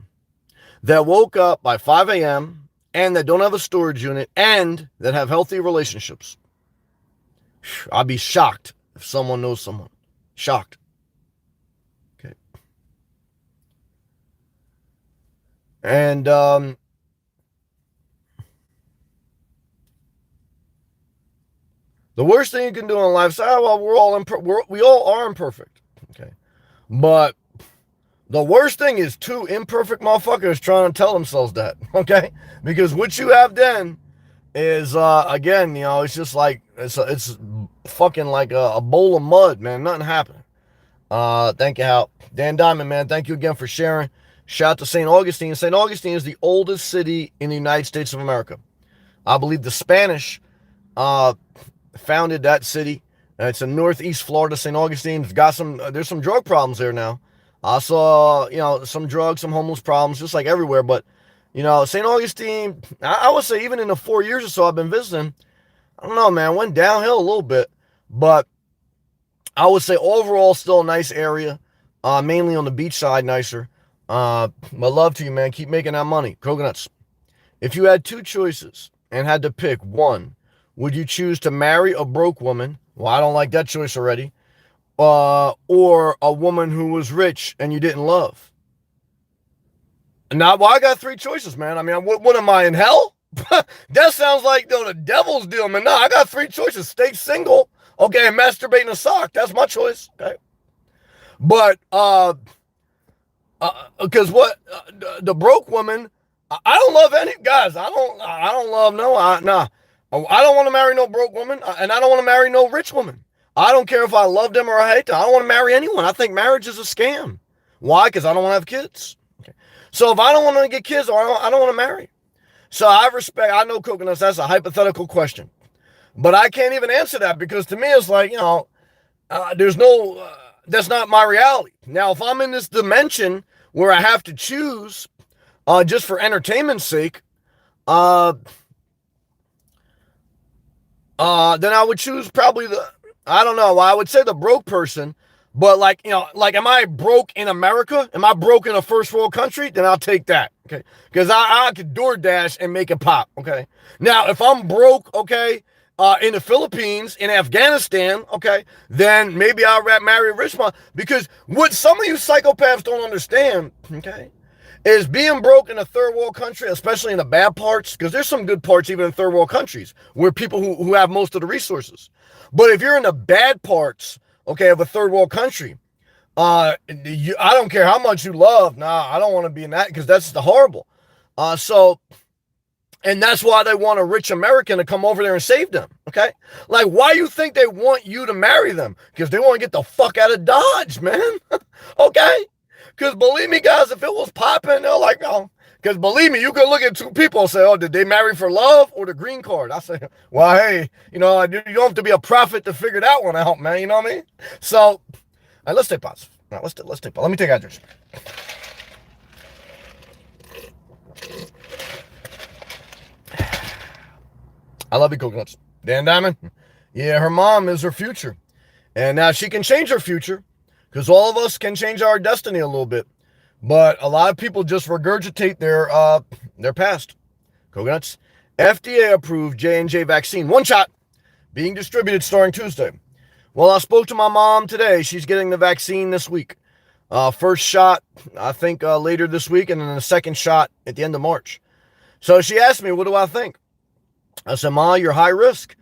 that woke up by 5 a.m. and that don't have a storage unit and that have healthy relationships? I'd be shocked if someone knows someone. Shocked. Okay. And the worst thing you can do in life is, well, we all are imperfect. Okay. But the worst thing is two imperfect motherfuckers trying to tell themselves that. Okay. Because what you have then is, again, you know, it's just like, it's fucking like a bowl of mud, man. Nothing happened. Thank you, Hal. Dan Diamond, man, thank you again for sharing. Shout out to St. Augustine. St. Augustine is the oldest city in the United States of America. I believe the Spanish founded that city. It's in northeast Florida. St. Augustine. It's got there's some drug problems there now. I saw, you know, some drugs, some homeless problems, just like everywhere. But, you know, St. Augustine, I would say even in the 4 years or so I've been visiting, I don't know, man, went downhill a little bit. But I would say overall still a nice area, mainly on the beach side, nicer. My love to you, man. Keep making that money. Coconuts. If you had two choices and had to pick one, would you choose to marry a broke woman? Well, I don't like that choice already. Or a woman who was rich and you didn't love? Now, well, I got three choices, man. I mean, what am I, in hell? That sounds like, the devil's deal, man. No, I got three choices. Stay single, okay, and masturbate in a sock. That's my choice, okay? But, because the broke woman, I don't love any, guys, I don't love, nah. I don't want to marry no broke woman, and I don't want to marry no rich woman. I don't care if I love them or I hate them. I don't want to marry anyone. I think marriage is a scam. Why? Because I don't want to have kids. Okay. So if I don't want to get kids, or I don't want to marry. So I know, Coconuts, that's a hypothetical question. But I can't even answer that because to me it's like, that's not my reality. Now, if I'm in this dimension where I have to choose just for entertainment's sake, then I would choose probably I don't know, I would say the broke person, but am I broke in America? Am I broke in a first world country? Then I'll take that, okay? Because I could DoorDash and make it pop, okay? Now, if I'm broke, okay, in the Philippines, in Afghanistan, okay, then maybe I'll marry a rich man. Because what some of you psychopaths don't understand, okay, is being broke in a third world country, especially in the bad parts, because there's some good parts even in third world countries where people who have most of the resources. But if you're in the bad parts, okay, of a third world country, I don't care how much you love. Nah, I don't want to be in that because that's the horrible. And that's why they want a rich American to come over there and save them, okay? Like, why you think they want you to marry them? Because they want to get the fuck out of Dodge, man, okay? Because believe me, guys, if it was popping, they're like, oh, because believe me, you could look at two people and say, oh, did they marry for love or the green card? I say, well, hey, you don't have to be a prophet to figure that one out, man, you know what I mean? So, let's take pause. All right, let's take pause. Let me take hydration. I love you, Coconuts. Dan Diamond? Yeah, her mom is her future. And now she can change her future because all of us can change our destiny a little bit. But a lot of people just regurgitate their past. Coconuts. FDA approved J&J vaccine. One shot. being distributed starting Tuesday. Well, I spoke to my mom today. She's getting the vaccine this week. First shot, I think, later this week, and then the second shot at the end of March. So she asked me, what do I think? I said, Ma, you're high risk.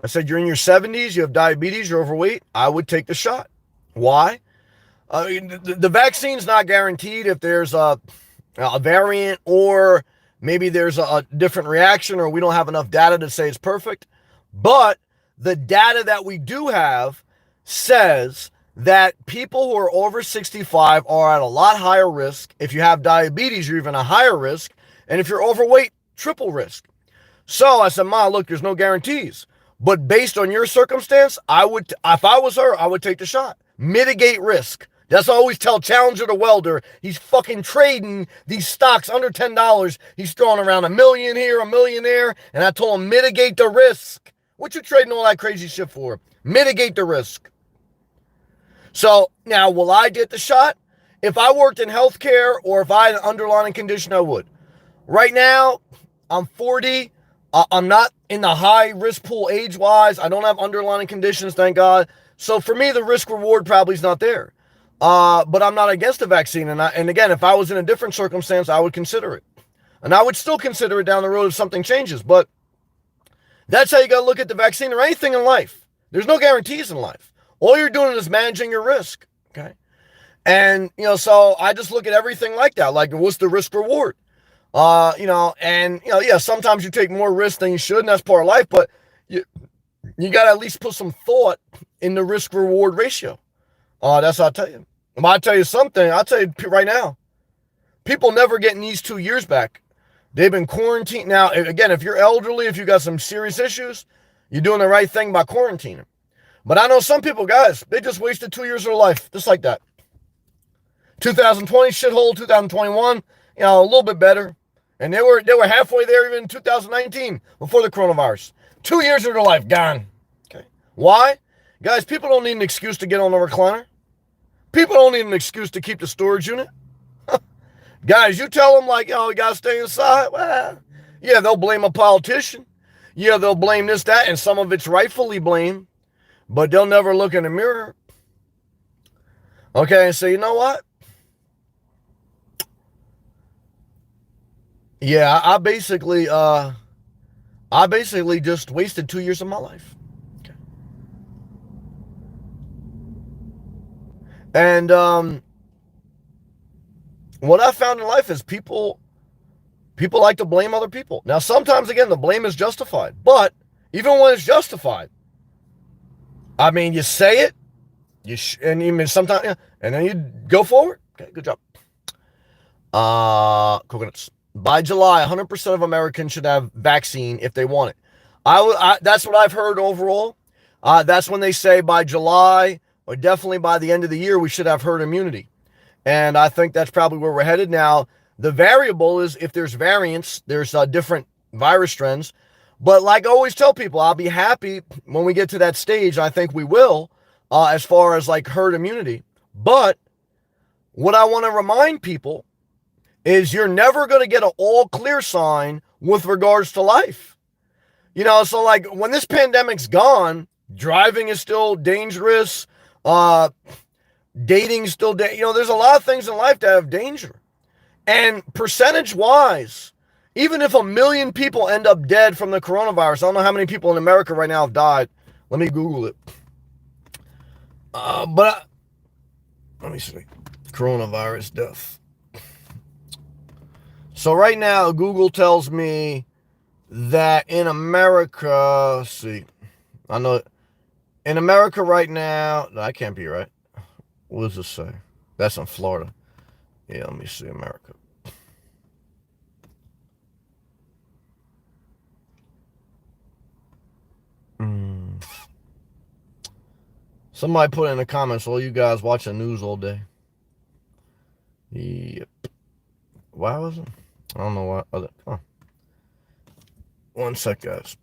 I said, you're in your 70s, you have diabetes, you're overweight. I would take the shot. Why? The vaccine's not guaranteed if there's a variant, or maybe there's a different reaction, or we don't have enough data to say it's perfect. But the data that we do have says that people who are over 65 are at a lot higher risk. If you have diabetes, you're even a higher risk. And if you're overweight, triple risk. So I said, Ma, look, there's no guarantees. But based on your circumstance, if I was her, I would take the shot. Mitigate risk. That's what I always tell Challenger the welder. He's fucking trading these stocks under $10. He's throwing around $1 million here, $1 million there. And I told him, mitigate the risk. What you trading all that crazy shit for? Mitigate the risk. So now, will I get the shot? If I worked in healthcare or if I had an underlying condition, I would. Right now, I'm 40. I'm not in the high risk pool age-wise. I don't have underlying conditions, thank God. So for me, the risk reward probably is not there. But I'm not against the vaccine. And again, if I was in a different circumstance, I would consider it. And I would still consider it down the road if something changes. But that's how you got to look at the vaccine or anything in life. There's no guarantees in life. All you're doing is managing your risk. Okay. And, so I just look at everything like that. Like, what's the risk reward? Yeah, sometimes you take more risk than you should, and that's part of life, but you got to at least put some thought in the risk reward ratio. That's what I'll tell you. I'll tell you something. I'll tell you right now, people never getting these 2 years back. They've been quarantined. Now, again, if you're elderly, if you got some serious issues, you're doing the right thing by quarantining. But I know some people, guys, they just wasted 2 years of their life, just like that. 2020, shithole. 2021, a little bit better. And they were halfway there even in 2019 before the coronavirus. 2 years of their life gone. Okay. Why? Guys, people don't need an excuse to get on a recliner. People don't need an excuse to keep the storage unit. Guys, you tell them like, we got to stay inside. Well, yeah, they'll blame a politician. Yeah, they'll blame this, that, and some of it's rightfully blamed. But they'll never look in the mirror. Okay, and say, you know what? Yeah, I basically just wasted 2 years of my life. Okay. And what I found in life is people like to blame other people. Now, sometimes, again, the blame is justified. But even when it's justified, I mean, you say it, and even sometimes, and then you go forward. Okay, good job. Coconuts. By July, 100% of Americans should have vaccine if they want it. That's what I've heard overall. That's when they say by July, or definitely by the end of the year, we should have herd immunity. And I think that's probably where we're headed. Now, the variable is if there's variants, there's different virus trends. But like I always tell people, I'll be happy when we get to that stage. I think we will, as far as like herd immunity. But what I want to remind people is you're never going to get an all clear sign with regards to life. So like when this pandemic's gone, driving is still dangerous. Dating is still, there's a lot of things in life that have danger. And percentage wise, even if 1 million people end up dead from the coronavirus, I don't know how many people in America right now have died. Let me Google it. Let me see. Coronavirus death. So right now, Google tells me that in America, let's see, I know in America right now, that can't be right. What does this say? That's in Florida. Yeah, let me see, America. Somebody put in the comments, all you guys watch the news all day. Yep. Why was it? I don't know why. Oh. 1 sec, guys.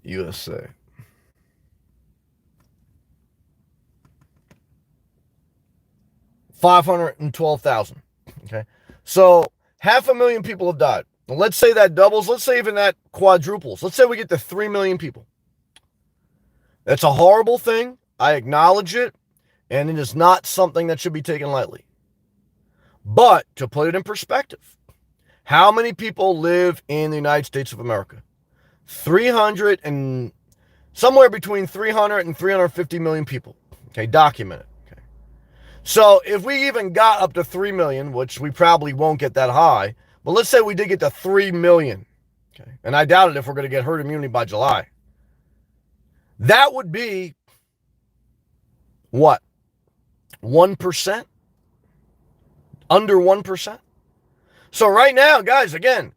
USA. $512,000. Okay. So 500,000 people have died. let's say that doubles, let's say even that quadruples. Let's say we get to 3 million people. That's a horrible thing. I acknowledge it, and it is not something that should be taken lightly. But to put it in perspective, how many people live in the United States of America? 300 and somewhere between 300 and 350 million people. Okay, documented. Okay. So if we even got up to 3 million, which we probably won't get that high, but let's say we did get to 3 million. Okay. And I doubt it if we're going to get herd immunity by July. That would be what? 1%? Under 1%? So right now, guys, again,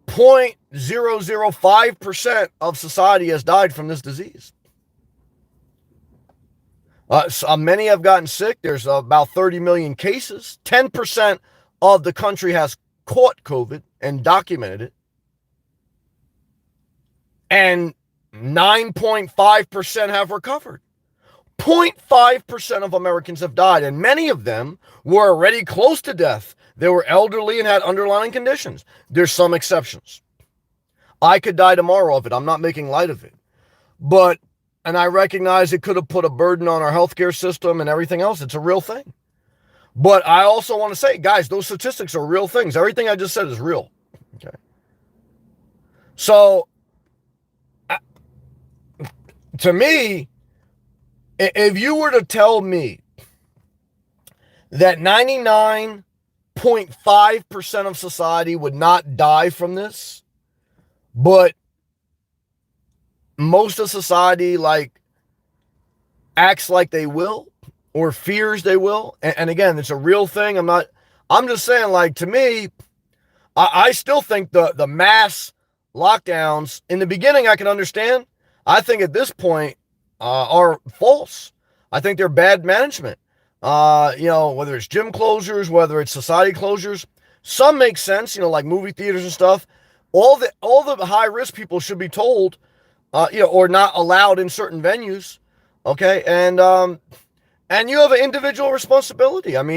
0.005% of society has died from this disease. Many have gotten sick. There's about 30 million cases. 10% of the country has caught COVID and documented it. And 9.5% have recovered. 0.5% of Americans have died, and many of them were already close to death. They were elderly and had underlying conditions. There's some exceptions. I could die tomorrow of it. I'm not making light of it. And I recognize it could have put a burden on our healthcare system and everything else. It's a real thing. But I also want to say, guys, those statistics are real things. Everything I just said is real. Okay. So, to me, if you were to tell me that 99.5% of society would not die from this, but most of society acts like they will or fears they will, and again, it's a real thing. I'm just saying, to me, I still think the mass lockdowns in the beginning I can understand. I think at this point are false. I think they're bad management. Whether it's gym closures, whether it's society closures, some make sense, like movie theaters and stuff. All the high risk people should be told, or not allowed in certain venues. Okay. And you have an individual responsibility. And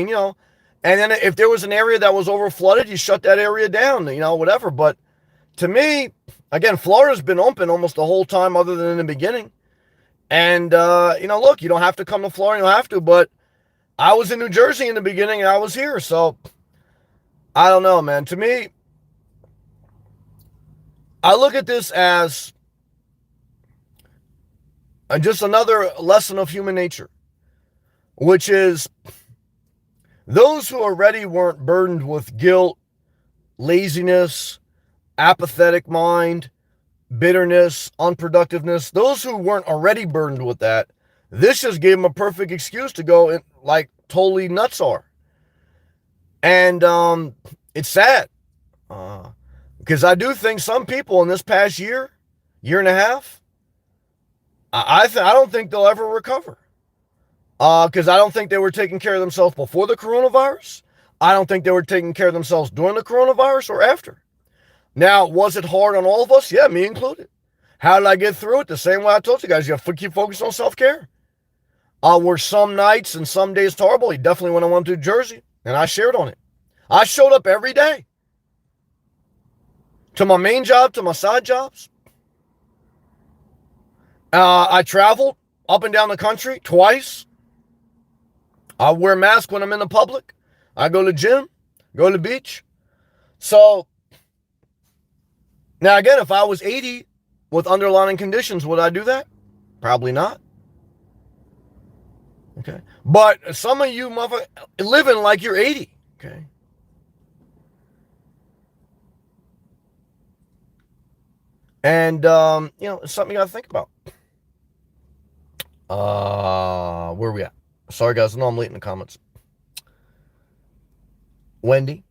then if there was an area that was over flooded, you shut that area down, whatever. But to me, again, Florida's been open almost the whole time other than in the beginning. And, look, you don't have to come to Florida, you don't have to, but I was in New Jersey in the beginning and I was here. So I don't know, man. To me, I look at this as just another lesson of human nature, which is those who already weren't burdened with guilt, laziness, apathetic mind, bitterness, unproductiveness, those who weren't already burdened with that, this just gave them a perfect excuse to go in, totally nuts are. And it's sad because I do think some people in this past year and a half, I don't think they'll ever recover because I don't think they were taking care of themselves before the coronavirus. I don't think they were taking care of themselves during the coronavirus or after. Now, was it hard on all of us? Yeah, me included. How did I get through it? The same way I told you guys. You have to keep focused on self-care. Were some nights and some days horrible? Definitely when I went to Jersey, and I shared on it. I showed up every day. To my main job, to my side jobs. I traveled up and down the country twice. I wear a mask when I'm in the public. I go to the gym, go to the beach. So, now again, if I was 80 with underlying conditions, would I do that? Probably not. Okay. But some of you motherfuckers living like you're 80. Okay. And, it's something you got to think about. Where are we at? Sorry, guys. I know I'm late in the comments. Wendy.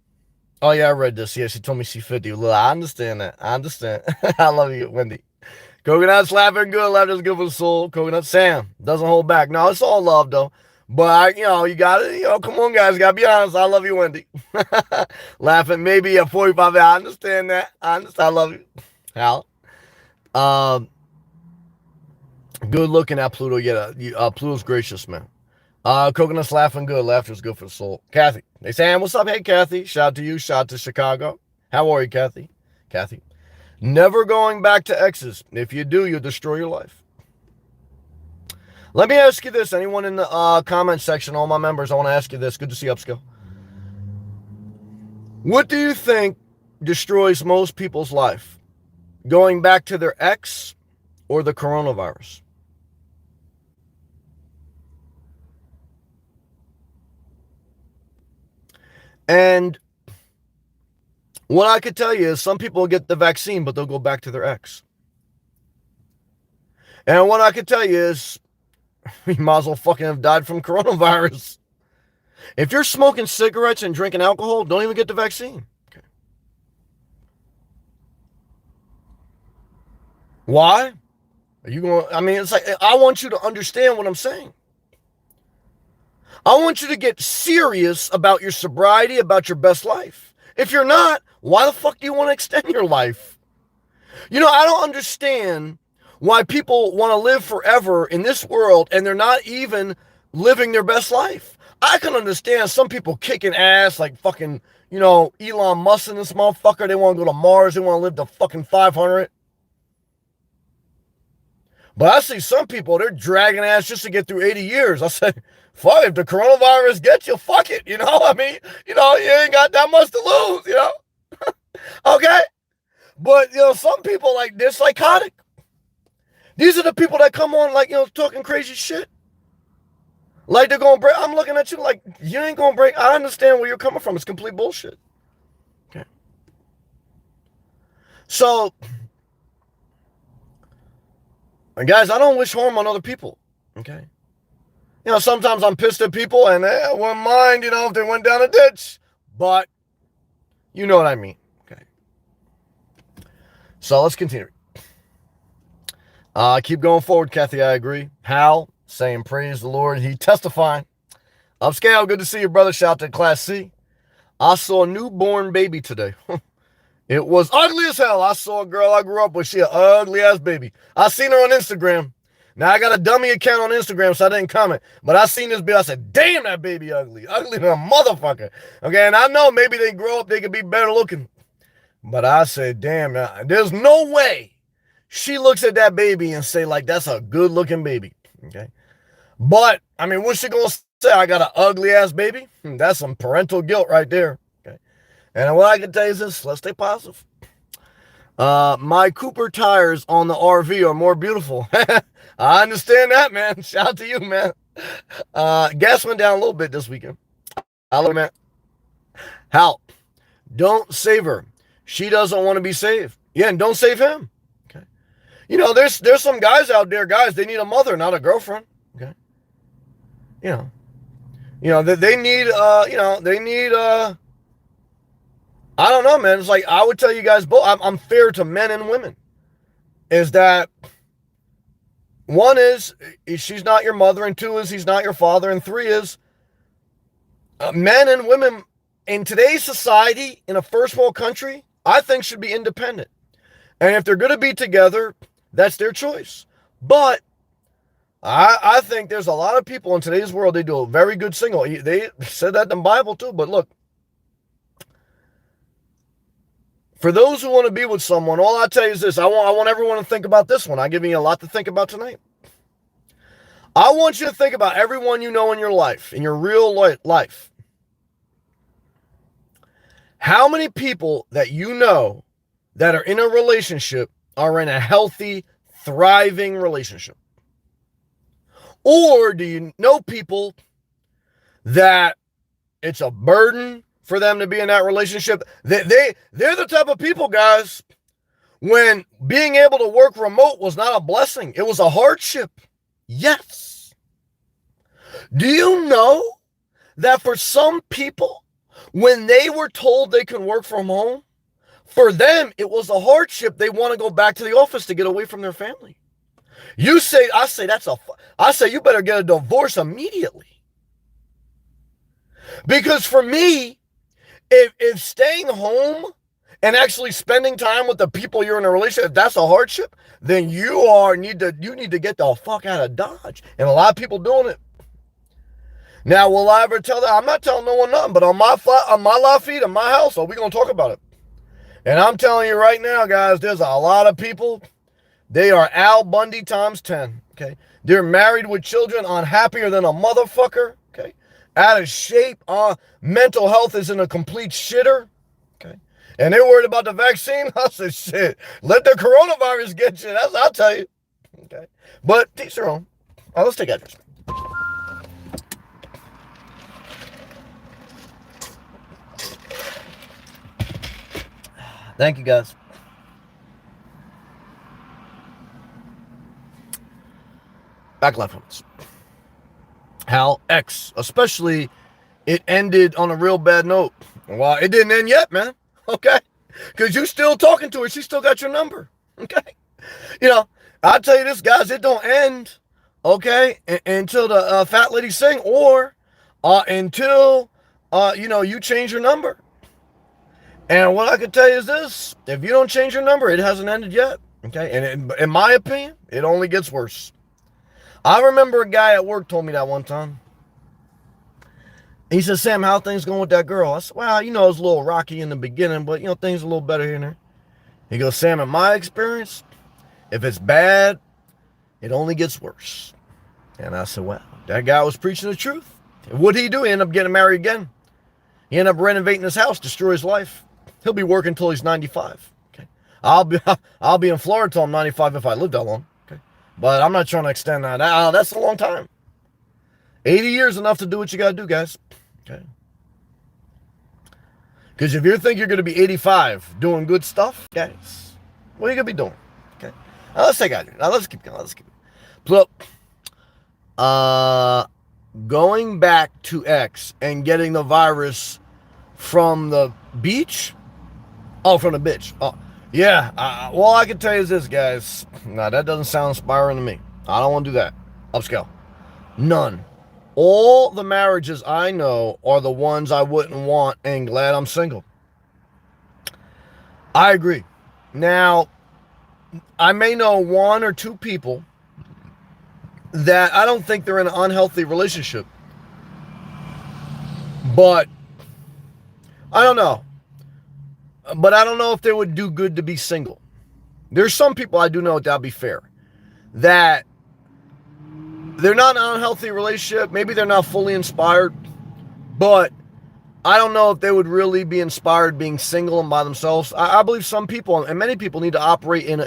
Oh, yeah, I read this. Yeah, she told me she's 50. Look, I understand that. I understand. I love you, Wendy. Coconut's laughing good. Laughter's good for the soul. Coconut Sam doesn't hold back. No, it's all love, though. But, you got to, come on, guys. Got to be honest. I love you, Wendy. Laughing maybe at 45. I understand that. I love you. Hal. Good looking at Pluto. Yeah, Pluto's gracious, man. Coconut's laughing good. Laughter's good for the soul. Kathy. They saying, what's up? Hey, Kathy. Shout out to you. Shout out to Chicago. How are you, Kathy? Kathy. Never going back to exes. If you do, you'll destroy your life. Let me ask you this. Anyone in the comment section, all my members, I want to ask you this. Good to see you, Upscale. What do you think destroys most people's life? Going back to their ex or the coronavirus? And what I could tell you is some people will get the vaccine, but they'll go back to their ex. And what I could tell you is you might as well fucking have died from coronavirus. If you're smoking cigarettes and drinking alcohol, don't even get the vaccine. Okay. Why? Are you going? I mean, it's like, I want you to understand what I'm saying. I want you to get serious about your sobriety, about your best life. If you're not, why the fuck do you want to extend your life? You know, I don't understand why people want to live forever in this world and they're not even living their best life. I can understand some people kicking ass like fucking, you know, Elon Musk and this motherfucker. They want to go to Mars. They want to live to fucking 500. But I see some people, they're dragging ass just to get through 80 years. I say, fuck, if the coronavirus gets you, fuck it. You know, I mean, you know, you ain't got that much to lose, you know? Okay? But, you know, some people, like, they're psychotic. These are the people that come on, like, you know, talking crazy shit. Like they're going to break. I'm looking at you like, you ain't going to break. I understand where you're coming from. It's complete bullshit. Okay. So, guys, I don't wish harm on other people. Okay. You know, sometimes I'm pissed at people and I wouldn't mind, you know, if they went down a ditch. But, you know what I mean. Okay. So let's continue. Keep going forward, Kathy. I agree. Hal saying praise the Lord. He testifying. Upscale, good to see you, brother. Shout out to Class C. I saw a newborn baby today. It was ugly as hell. I saw a girl I grew up with. She an ugly ass baby. I seen her on Instagram. Now I got a dummy account on Instagram, so I didn't comment. But I seen this baby. I said, damn, that baby ugly. Ugly than a motherfucker. Okay, and I know maybe they grow up, they could be better looking. But I said, damn, there's no way she looks at that baby and say, like, that's a good looking baby. Okay. But, I mean, what's she going to say? I got an ugly ass baby? That's some parental guilt right there. Okay. And what I can tell you is this, let's stay positive. My Cooper tires on the RV are more beautiful. I understand that, man. Shout out to you, man. Gas went down a little bit this weekend. I love it, man. Hal, don't save her. She doesn't want to be saved. Yeah, and don't save him. Okay. You know, there's some guys out there, guys, they need a mother, not a girlfriend. Okay. You know, they need, I don't know, man. It's like, I would tell you guys both, I'm fair to men and women, is that one is, she's not your mother, and two is, he's not your father, and three is, men and women in today's society, in a first world country, I think should be independent. And if they're going to be together, that's their choice. But I think there's a lot of people in today's world, they do a very good single. They said that in the Bible too, but look, for those who want to be with someone, all I tell you is this. I want everyone to think about this one. I'm giving you a lot to think about tonight. I want you to think about everyone you know in your life, in your real life. How many people that you know that are in a relationship are in a healthy, thriving relationship? Or do you know people that it's a burden for them to be in that relationship? They're the type of people, guys, when being able to work remote was not a blessing, it was a hardship. Yes. Do you know that for some people, when they were told they could work from home, for them, it was a hardship. They want to go back to the office to get away from their family. I say you better get a divorce immediately. Because for me, if staying home and actually spending time with the people you're in a relationship, if that's a hardship, then you need to get the fuck out of Dodge. And a lot of people doing it. Now, will I ever tell that? I'm not telling no one nothing, but on my live feed in my house, are we going to talk about it? And I'm telling you right now, guys, there's a lot of people, they are Al Bundy times 10, okay? They're married with children, unhappier than a motherfucker, okay? Out of shape, mental health is in a complete shitter, okay? And they're worried about the vaccine. I said, shit, let the coronavirus get you. That's what I'll tell you, okay? But teach their own. All right, let's take address. Thank you, guys. Back left ones. Hal X, especially it ended on a real bad note. Well, it didn't end yet, man. Okay? Because you still talking to her. She still got your number. Okay? You know, I'll tell you this, guys, it don't end, okay, until the fat lady sing or until, you change your number. And what I can tell you is this, if you don't change your number, it hasn't ended yet, okay? And in my opinion, it only gets worse. I remember a guy at work told me that one time. He said, Sam, how things going with that girl? I said, well, it's a little rocky in the beginning, but, things are a little better here and there. He goes, Sam, in my experience, if it's bad, it only gets worse. And I said, well, that guy was preaching the truth. What'd he do? He ended up getting married again. He ended up renovating his house, destroy his life. He'll be working until he's 95. Okay, I'll be in Florida till I'm 95 if I live that long. Okay, but I'm not trying to extend that. That's a long time. 80 years enough to do what you got to do, guys. Okay. Because if you think you're going to be 85 doing good stuff, guys, what are you going to be doing? Okay. Now let's take out. Now let's keep going. Look, going back to X and getting the virus from the beach. Oh, from the bitch. Oh, yeah. Well, I can tell you this, guys. No, that doesn't sound inspiring to me. I don't want to do that. Upscale. None. All the marriages I know are the ones I wouldn't want, and glad I'm single. I agree. Now, I may know one or two people that I don't think they're in an unhealthy relationship. But I don't know. But I don't know if they would do good to be single. There's some people I do know, that'll be fair, that they're not in an unhealthy relationship. Maybe they're not fully inspired, but I don't know if they would really be inspired being single and by themselves. I believe some people, and many people, need to operate in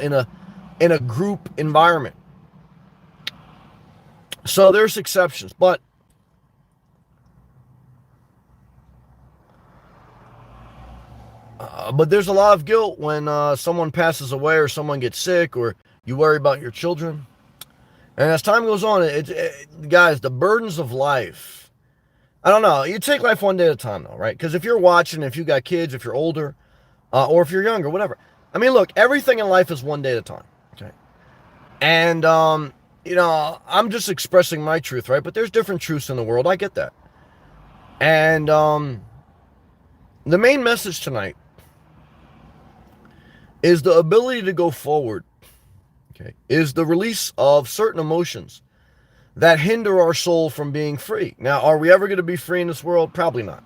a group environment. So there's exceptions, but there's a lot of guilt when someone passes away or someone gets sick or you worry about your children. And as time goes on, guys, the burdens of life, I don't know. You take life one day at a time, though, right? Because if you're watching, if you got kids, if you're older, or if you're younger, whatever. I mean, look, everything in life is one day at a time, okay? And, I'm just expressing my truth, right? But there's different truths in the world. I get that. And the main message tonight is the ability to go forward, okay, is the release of certain emotions that hinder our soul from being free. Now, are we ever going to be free in this world? Probably not.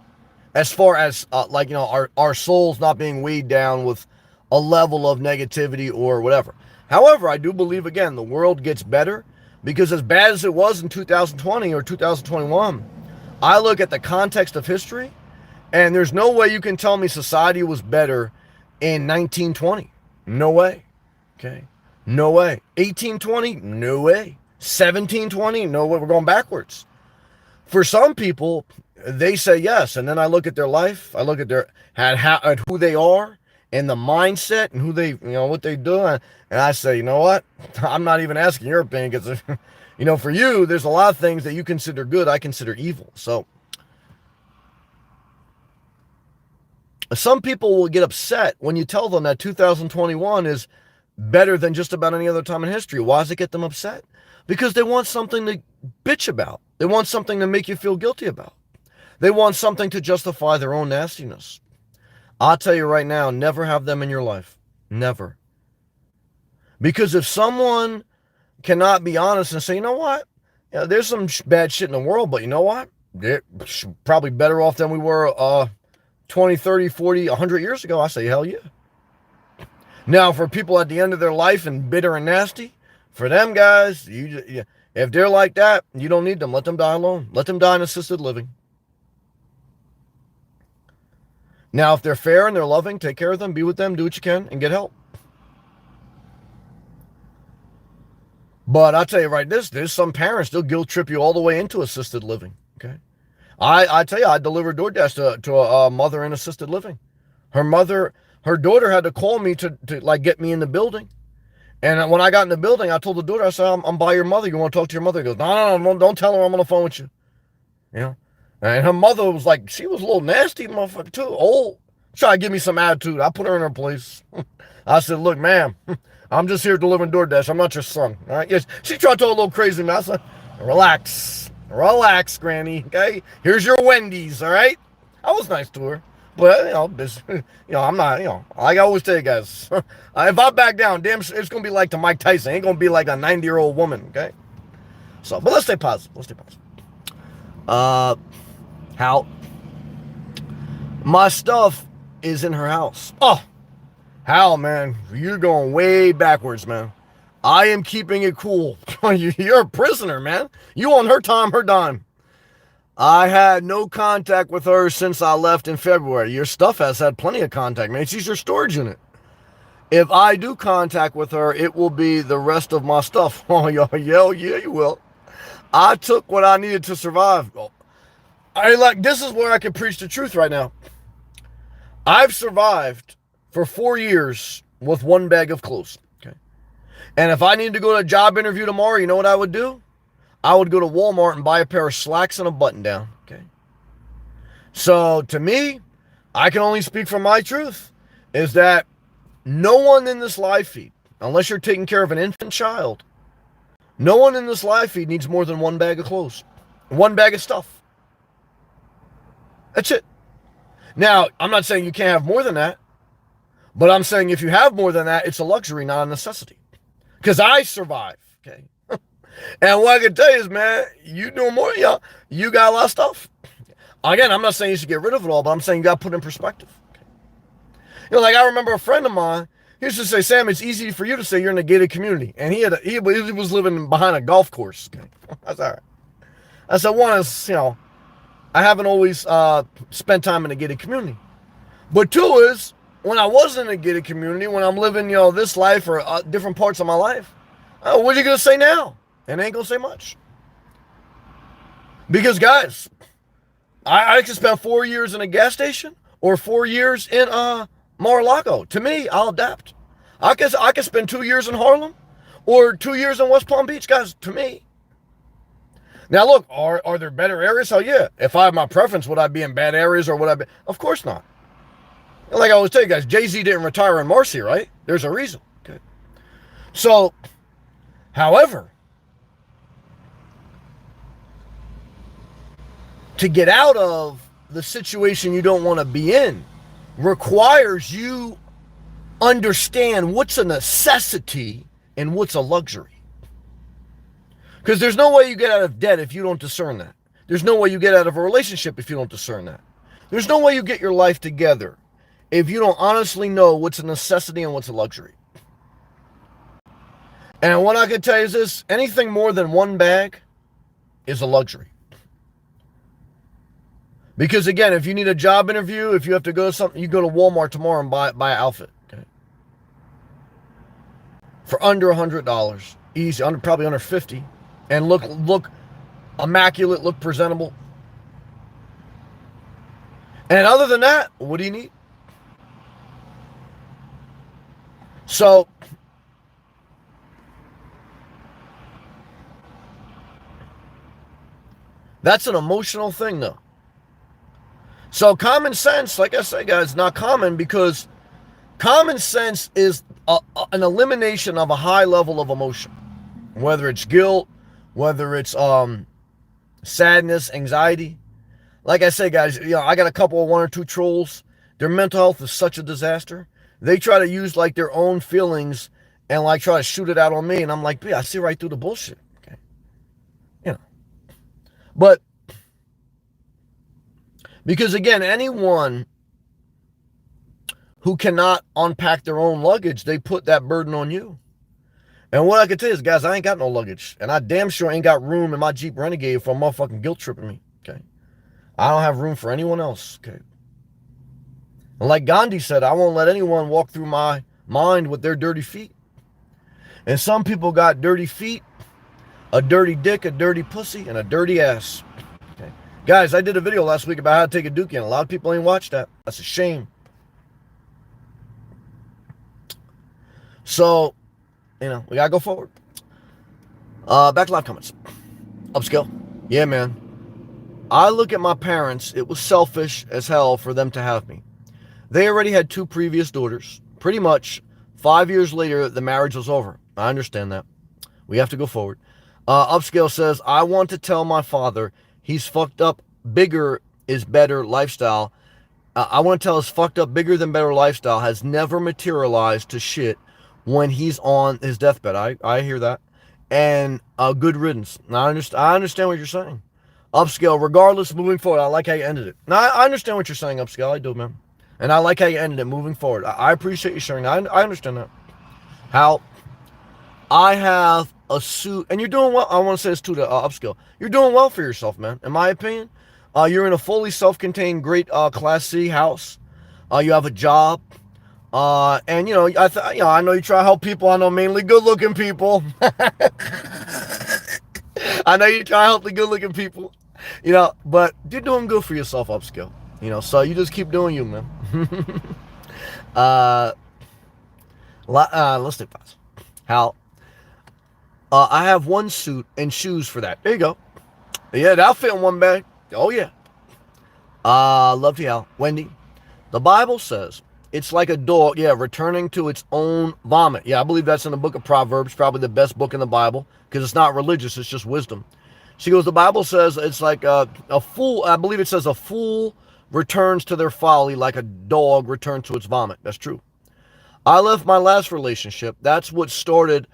As far as, our souls not being weighed down with a level of negativity or whatever. However, I do believe, again, the world gets better because as bad as it was in 2020 or 2021, I look at the context of history and there's no way you can tell me society was better in 1920. No way. Okay. No way. 1820? No way. 1720? No way. We're going backwards. For some people, they say yes. And then I look at their life. I look at at who they are and the mindset and who they, what they do. And I say, you know what? I'm not even asking your opinion because, for you, there's a lot of things that you consider good, I consider evil. So some people will get upset when you tell them that 2021 is better than just about any other time in history. Why does it get them upset? Because they want something to bitch about. They want something to make you feel guilty about. They want something to justify their own nastiness. I'll tell you right now, never have them in your life. Never. Because if someone cannot be honest and say, you know what? Yeah, there's some bad shit in the world, but you know what? They're probably better off than we were 20, 30, 40, 100 years ago. I say, hell yeah. Now, for people at the end of their life and bitter and nasty, for them guys, if they're like that, you don't need them. Let them die alone. Let them die in assisted living. Now, if they're fair and they're loving, take care of them, be with them, do what you can, and get help. But I'll tell you right, there's some parents, they'll guilt trip you all the way into assisted living. Okay. I tell you, I delivered DoorDash to a mother in assisted living. Her daughter had to call me to like get me in the building. And when I got in the building, I told the daughter, I said, I'm by your mother. You want to talk to your mother? He goes, no, don't tell her I'm on the phone with you. You know? And her mother was like, she was a little nasty motherfucker too. Old. Try to give me some attitude. I put her in her place. I said, look, ma'am, I'm just here delivering DoorDash. I'm not your son. All right. Yes. She tried to talk a little crazy to me. I said, relax, Granny. Okay. Here's your Wendy's. All right. I was nice to her. But, I'm not, like I always tell you guys, if I back down, damn, it's going to be like the Mike Tyson. It ain't going to be like a 90-year-old woman. Okay. So, but let's stay positive. How? My stuff is in her house. Oh, Hal, man, you're going way backwards, man. I am keeping it cool. You're a prisoner, man. You on her time, her dime. I had no contact with her since I left in February. Your stuff has had plenty of contact, man. She's your storage unit. If I do contact with her, it will be the rest of my stuff. Oh, yeah, you will. I took what I needed to survive. This is where I can preach the truth right now. I've survived for 4 years with one bag of clothes. Okay. And if I need to go to a job interview tomorrow, you know what I would do? I would go to Walmart and buy a pair of slacks and a button down. Okay. So to me, I can only speak from my truth, is that no one in this live feed, unless you're taking care of an infant child, no one in this live feed needs more than one bag of clothes, one bag of stuff. That's it. Now, I'm not saying you can't have more than that, but I'm saying if you have more than that, it's a luxury, not a necessity. Because I survive, okay? And what I can tell you is, man, you do more, you got a lot of stuff. Again, I'm not saying you should get rid of it all, but I'm saying you got to put it in perspective. Okay? Like I remember a friend of mine, he used to say, Sam, it's easy for you to say you're in a gated community. And he was living behind a golf course. Okay? That's all right. I said, one is, I haven't always spent time in a gated community. But two is, when I was in a gated community, when I'm living, this life or different parts of my life, what are you going to say now? And ain't going to say much. Because, guys, I could spend 4 years in a gas station or 4 years in Mar-a-Lago. To me, I'll adapt. I could spend 2 years in Harlem or 2 years in West Palm Beach, guys, to me. Now, look, are there better areas? Hell yeah. If I had my preference, would I be in bad areas or would I be? Of course not. Like I always tell you guys, Jay-Z didn't retire in Marcy, right? There's a reason. Okay. So, however, to get out of the situation you don't want to be in requires you understand what's a necessity and what's a luxury. Because there's no way you get out of debt if you don't discern that. There's no way you get out of a relationship if you don't discern that. There's no way you get your life together if you don't honestly know what's a necessity and what's a luxury. And what I can tell you is this, anything more than one bag is a luxury. Because again, if you need a job interview, if you have to go to something, you go to Walmart tomorrow and buy an outfit. Okay? For under $100. Easy, probably under 50. And look immaculate, look presentable. And other than that, what do you need? So, that's an emotional thing, though. So common sense, like I say, guys, not common because common sense is an elimination of a high level of emotion. Whether it's guilt, whether it's sadness, anxiety. Like I say, guys, I got a couple of 1 or 2 trolls. Their mental health is such a disaster. They try to use like their own feelings and like try to shoot it out on me. And I'm like, I see right through the bullshit. Okay. But because again, anyone who cannot unpack their own luggage, they put that burden on you. And what I can tell you is, guys, I ain't got no luggage. And I damn sure ain't got room in my Jeep Renegade for a motherfucking guilt tripping me. Okay. I don't have room for anyone else. Okay. And like Gandhi said, I won't let anyone walk through my mind with their dirty feet. And some people got dirty feet, a dirty dick, a dirty pussy, and a dirty ass. Okay. Guys, I did a video last week about how to take a dookie, and a lot of people ain't watched that. That's a shame. So, we gotta go forward. Back to live comments. Upscale. Yeah, man. I look at my parents. It was selfish as hell for them to have me. They already had 2 previous daughters. Pretty much 5 years later, the marriage was over. I understand that. We have to go forward. Upscale says, I want to tell my father he's fucked up bigger is better lifestyle. I want to tell his fucked up bigger than better lifestyle has never materialized to shit when he's on his deathbed. I hear that. And good riddance. I understand what you're saying. Upscale, regardless, moving forward. I like how you ended it. Now, I understand what you're saying, Upscale. I do, man. And I like how you ended it, moving forward. I appreciate you sharing that. I understand that. How I have a suit, and you're doing well. I want to say this too to Upscale. You're doing well for yourself, man. In my opinion, you're in a fully self-contained, great Class C house. You have a job. And I know you try to help people. I know mainly good-looking people. I know you try to help the good-looking people. But you're doing good for yourself, Upscale. So you just keep doing you, man. Let's take pause. Hal, I have one suit and shoes for that. There you go. Yeah, that'll fit in one bag. Oh yeah. Love you, Hal. Wendy, the Bible says it's like a dog, returning to its own vomit. Yeah, I believe that's in the book of Proverbs, probably the best book in the Bible, because it's not religious, it's just wisdom. She goes, the Bible says it's like a fool, I believe it says a fool returns to their folly like a dog returns to its vomit. That's true. I left my last relationship. That's what started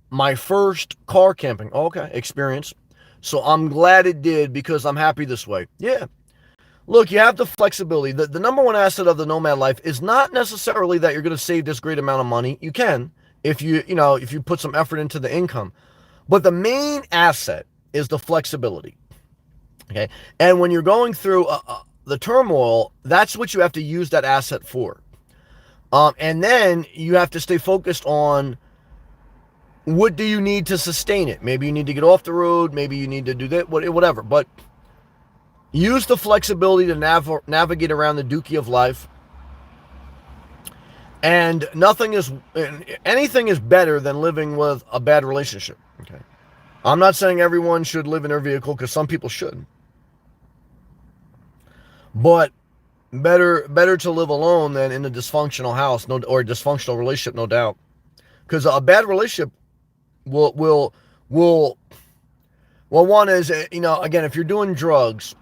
my first car camping experience. So I'm glad it did, because I'm happy this way. Yeah. Look, you have the flexibility. The number one asset of the nomad life is not necessarily that you're going to save this great amount of money. You can, if you put some effort into the income. But the main asset is the flexibility. Okay. And when you're going through the turmoil, that's what you have to use that asset for. And then you have to stay focused on what do you need to sustain it. Maybe you need to get off the road. Maybe you need to do that, whatever. But use the flexibility to navigate around the dookie of life. And anything is better than living with a bad relationship. Okay. I'm not saying everyone should live in their vehicle, because some people should. But better to live alone than in a dysfunctional house, or a dysfunctional relationship, no doubt. Because a bad relationship will one is, again, if you're doing drugs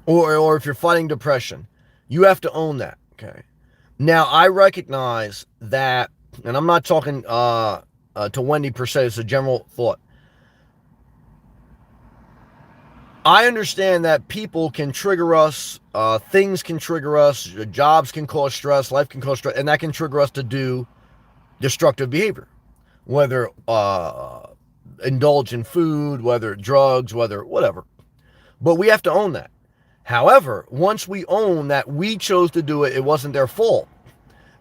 or if you're fighting depression, you have to own that. Okay. Now, I recognize that, and I'm not talking to Wendy per se, it's a general thought. I understand that people can trigger us, things can trigger us, jobs can cause stress, life can cause stress, and that can trigger us to do destructive behavior, whether indulge in food, whether drugs, whether whatever. But we have to own that. However, once we own that we chose to do it, it wasn't their fault,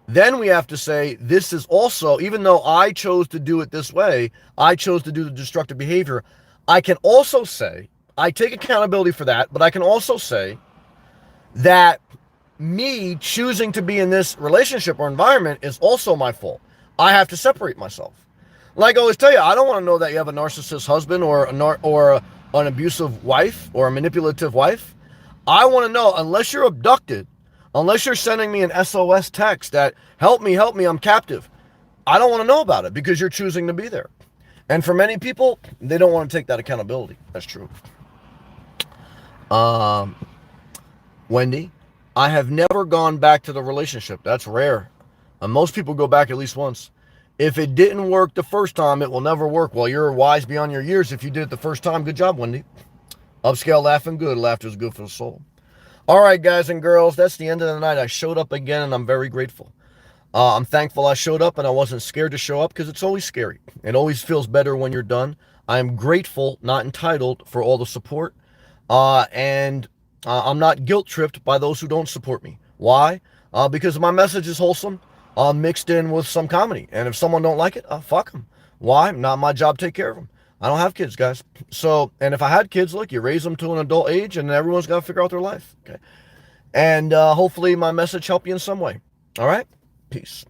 then we have to say, this is also, even though I chose to do it this way, I chose to do the destructive behavior, I can also say, I take accountability for that, but I can also say that me choosing to be in this relationship or environment is also my fault. I have to separate myself. Like I always tell you, I don't want to know that you have a narcissist husband or an abusive wife or a manipulative wife. I want to know, unless you're abducted, unless you're sending me an SOS text that help me, I'm captive, I don't want to know about it, because you're choosing to be there. And for many people, they don't want to take that accountability. That's true. Wendy, I have never gone back to the relationship. That's rare. Most people go back at least once. If it didn't work the first time, it will never work. Well, you're wise beyond your years if you did it the first time. Good job, Wendy. Upscale, laughing good. Laughter is good for the soul. All right, guys and girls, that's the end of the night. I showed up again, and I'm very grateful. I'm thankful I showed up, and I wasn't scared to show up, because it's always scary. It always feels better when you're done. I am grateful, not entitled, for all the support. And I'm not guilt tripped by those who don't support me. Why? Because my message is wholesome, mixed in with some comedy. And if someone don't like it, fuck them. Why? Not my job to take care of them. I don't have kids, guys. So, and if I had kids, look, you raise them to an adult age, and everyone's got to figure out their life. Okay. And hopefully my message helped you in some way. All right? Peace.